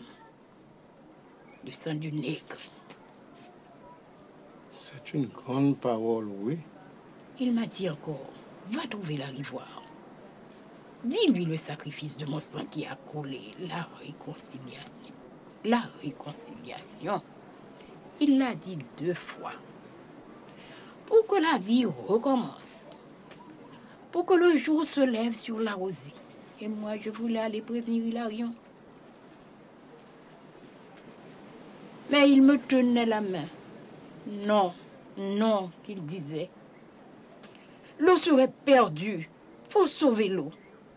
Le sang du nègre. C'est une grande parole, oui. Il m'a dit encore, va trouver la rivoire. Dis-lui le sacrifice de mon sang qui a coulé, la réconciliation. La réconciliation. Il l'a dit 2 fois. Pour que la vie recommence. Pour que le jour se lève sur la rosée. Et moi, je voulais aller prévenir Hilarion. Mais il me tenait la main. Non, non, qu'il disait. L'eau serait perdue. Faut sauver l'eau.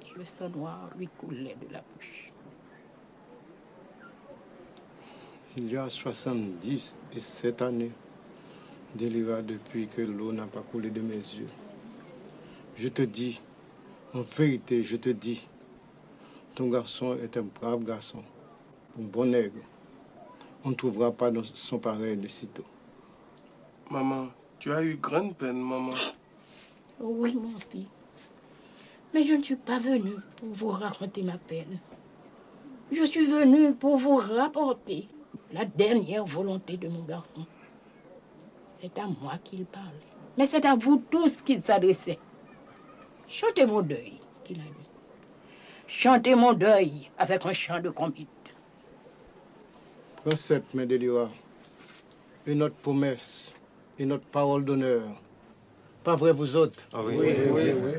Et le sang noir lui coulait de la bouche. Il y a 77 années, Délira, depuis que l'eau n'a pas coulé de mes yeux. Je te dis, en vérité, je te dis, ton garçon est un brave garçon, un bon nègre. On ne trouvera pas son pareil de sitôt. Maman, tu as eu grande peine, maman. Oui, mon fils. Mais je ne suis pas venue pour vous raconter ma peine. Je suis venue pour vous rapporter la dernière volonté de mon garçon. C'est à moi qu'il parlait. Mais c'est à vous tous qu'il s'adressait. Chantez mon deuil, qu'il a dit. Chantez mon deuil avec un chant de convite. Prends cette main, Délira, et notre promesse, et notre parole d'honneur. Pas vrai, vous autres? Ah oui. Oui.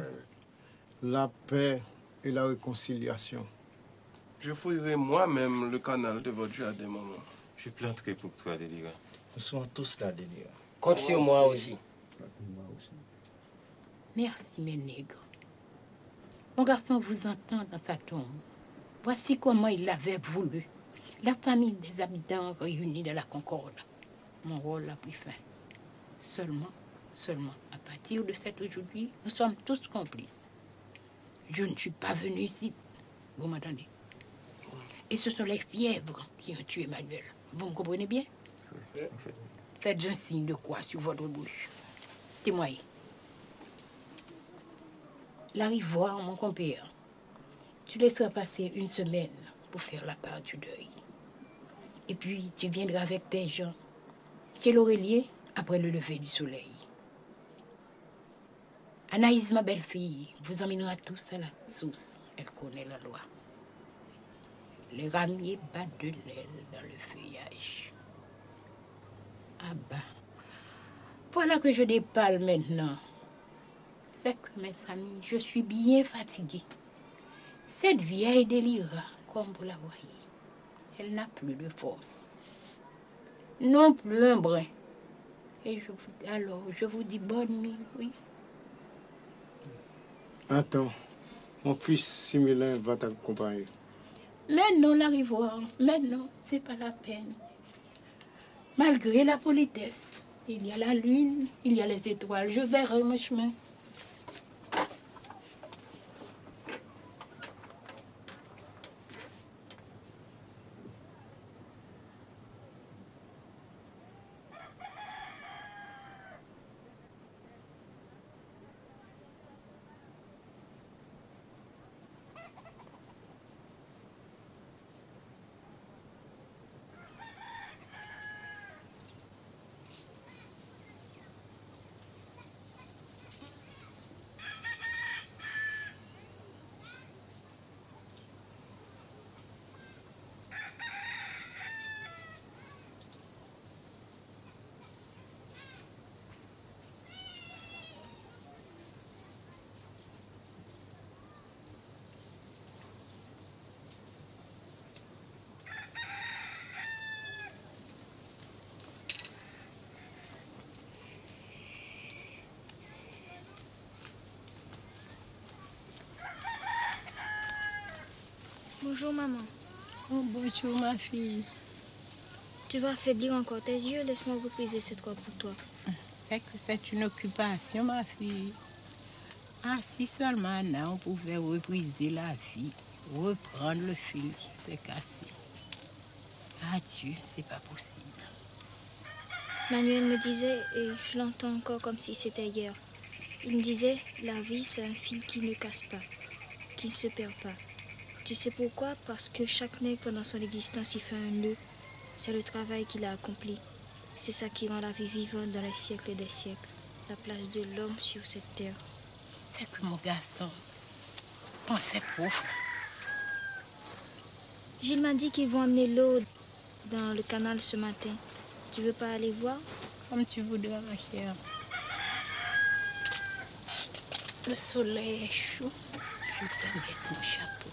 La paix et la réconciliation. Je fouillerai moi-même le canal de votre jardin, maman. Je planterai pour toi, Délira. Nous sommes tous là, Délira. Compte sur moi aussi. Merci, mes nègres. Mon garçon vous entend dans sa tombe. Voici comment il l'avait voulu. La famille des habitants réunis de la Concorde. Mon rôle a pris fin. Seulement, à partir de cet aujourd'hui, nous sommes tous complices. Je ne suis pas venu ici. Vous m'entendez? Et ce sont les fièvres qui ont tué Manuel. Vous me comprenez bien? Oui. Faites un signe de croix sur votre bouche. Témoignez. La rivoire, mon compère, tu laisseras passer 1 semaine pour faire la part du deuil. Et puis, tu viendras avec tes gens chez l'Aurélier après le lever du soleil. Anaïs, ma belle-fille, vous emmènera tous à la source. Elle connaît la loi. Les ramiers battent de l'aile dans le feuillage. Ah bah, voilà que je déparle maintenant. C'est que, mes amis, je suis bien fatiguée. Cette vieille Délira, comme vous la voyez, elle n'a plus de force. Non plus un brin. Et je vous dis bonne nuit, oui. Attends, mon fils Similin va t'accompagner. Mais non, la rivoire, mais non, c'est pas la peine. Malgré la politesse, il y a la lune, il y a les étoiles, je verrai mon chemin. Bonjour, maman. Oh, bonjour, ma fille. Tu vas affaiblir encore tes yeux. Laisse-moi repriser cette robe pour toi. C'est que c'est une occupation, ma fille. Ah, si seulement on pouvait repriser la vie, reprendre le fil qui s'est cassé. Adieu, c'est pas possible. Manuel me disait, et je l'entends encore comme si c'était hier, il me disait, la vie c'est un fil qui ne casse pas, qui ne se perd pas. Tu sais pourquoi? Parce que chaque nègre pendant son existence il fait un nœud. C'est le travail qu'il a accompli. C'est ça qui rend la vie vivante dans les siècles des siècles. La place de l'homme sur cette terre. C'est que mon garçon, pensez profond. Gilles m'a dit qu'ils vont amener l'eau dans le canal ce matin. Tu veux pas aller voir? Comme tu voudras, ma chère. Le soleil est chaud. Je vais mettre mon chapeau.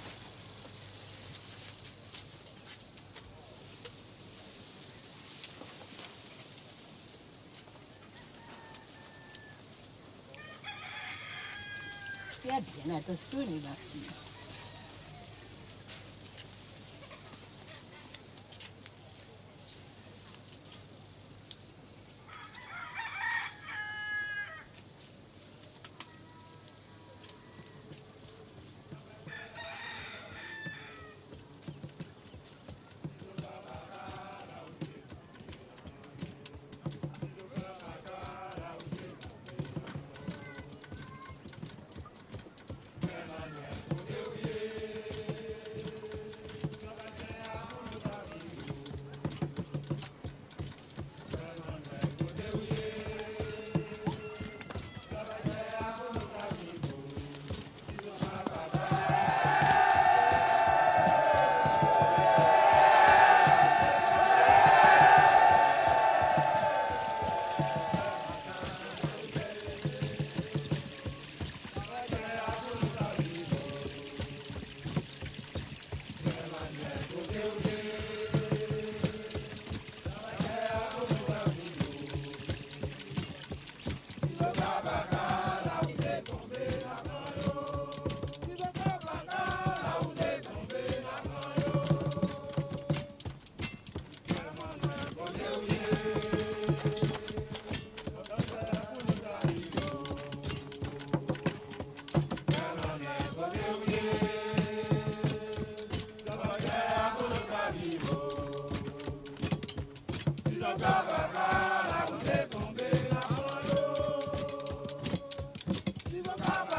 Fais bien attention, ma fille. Baba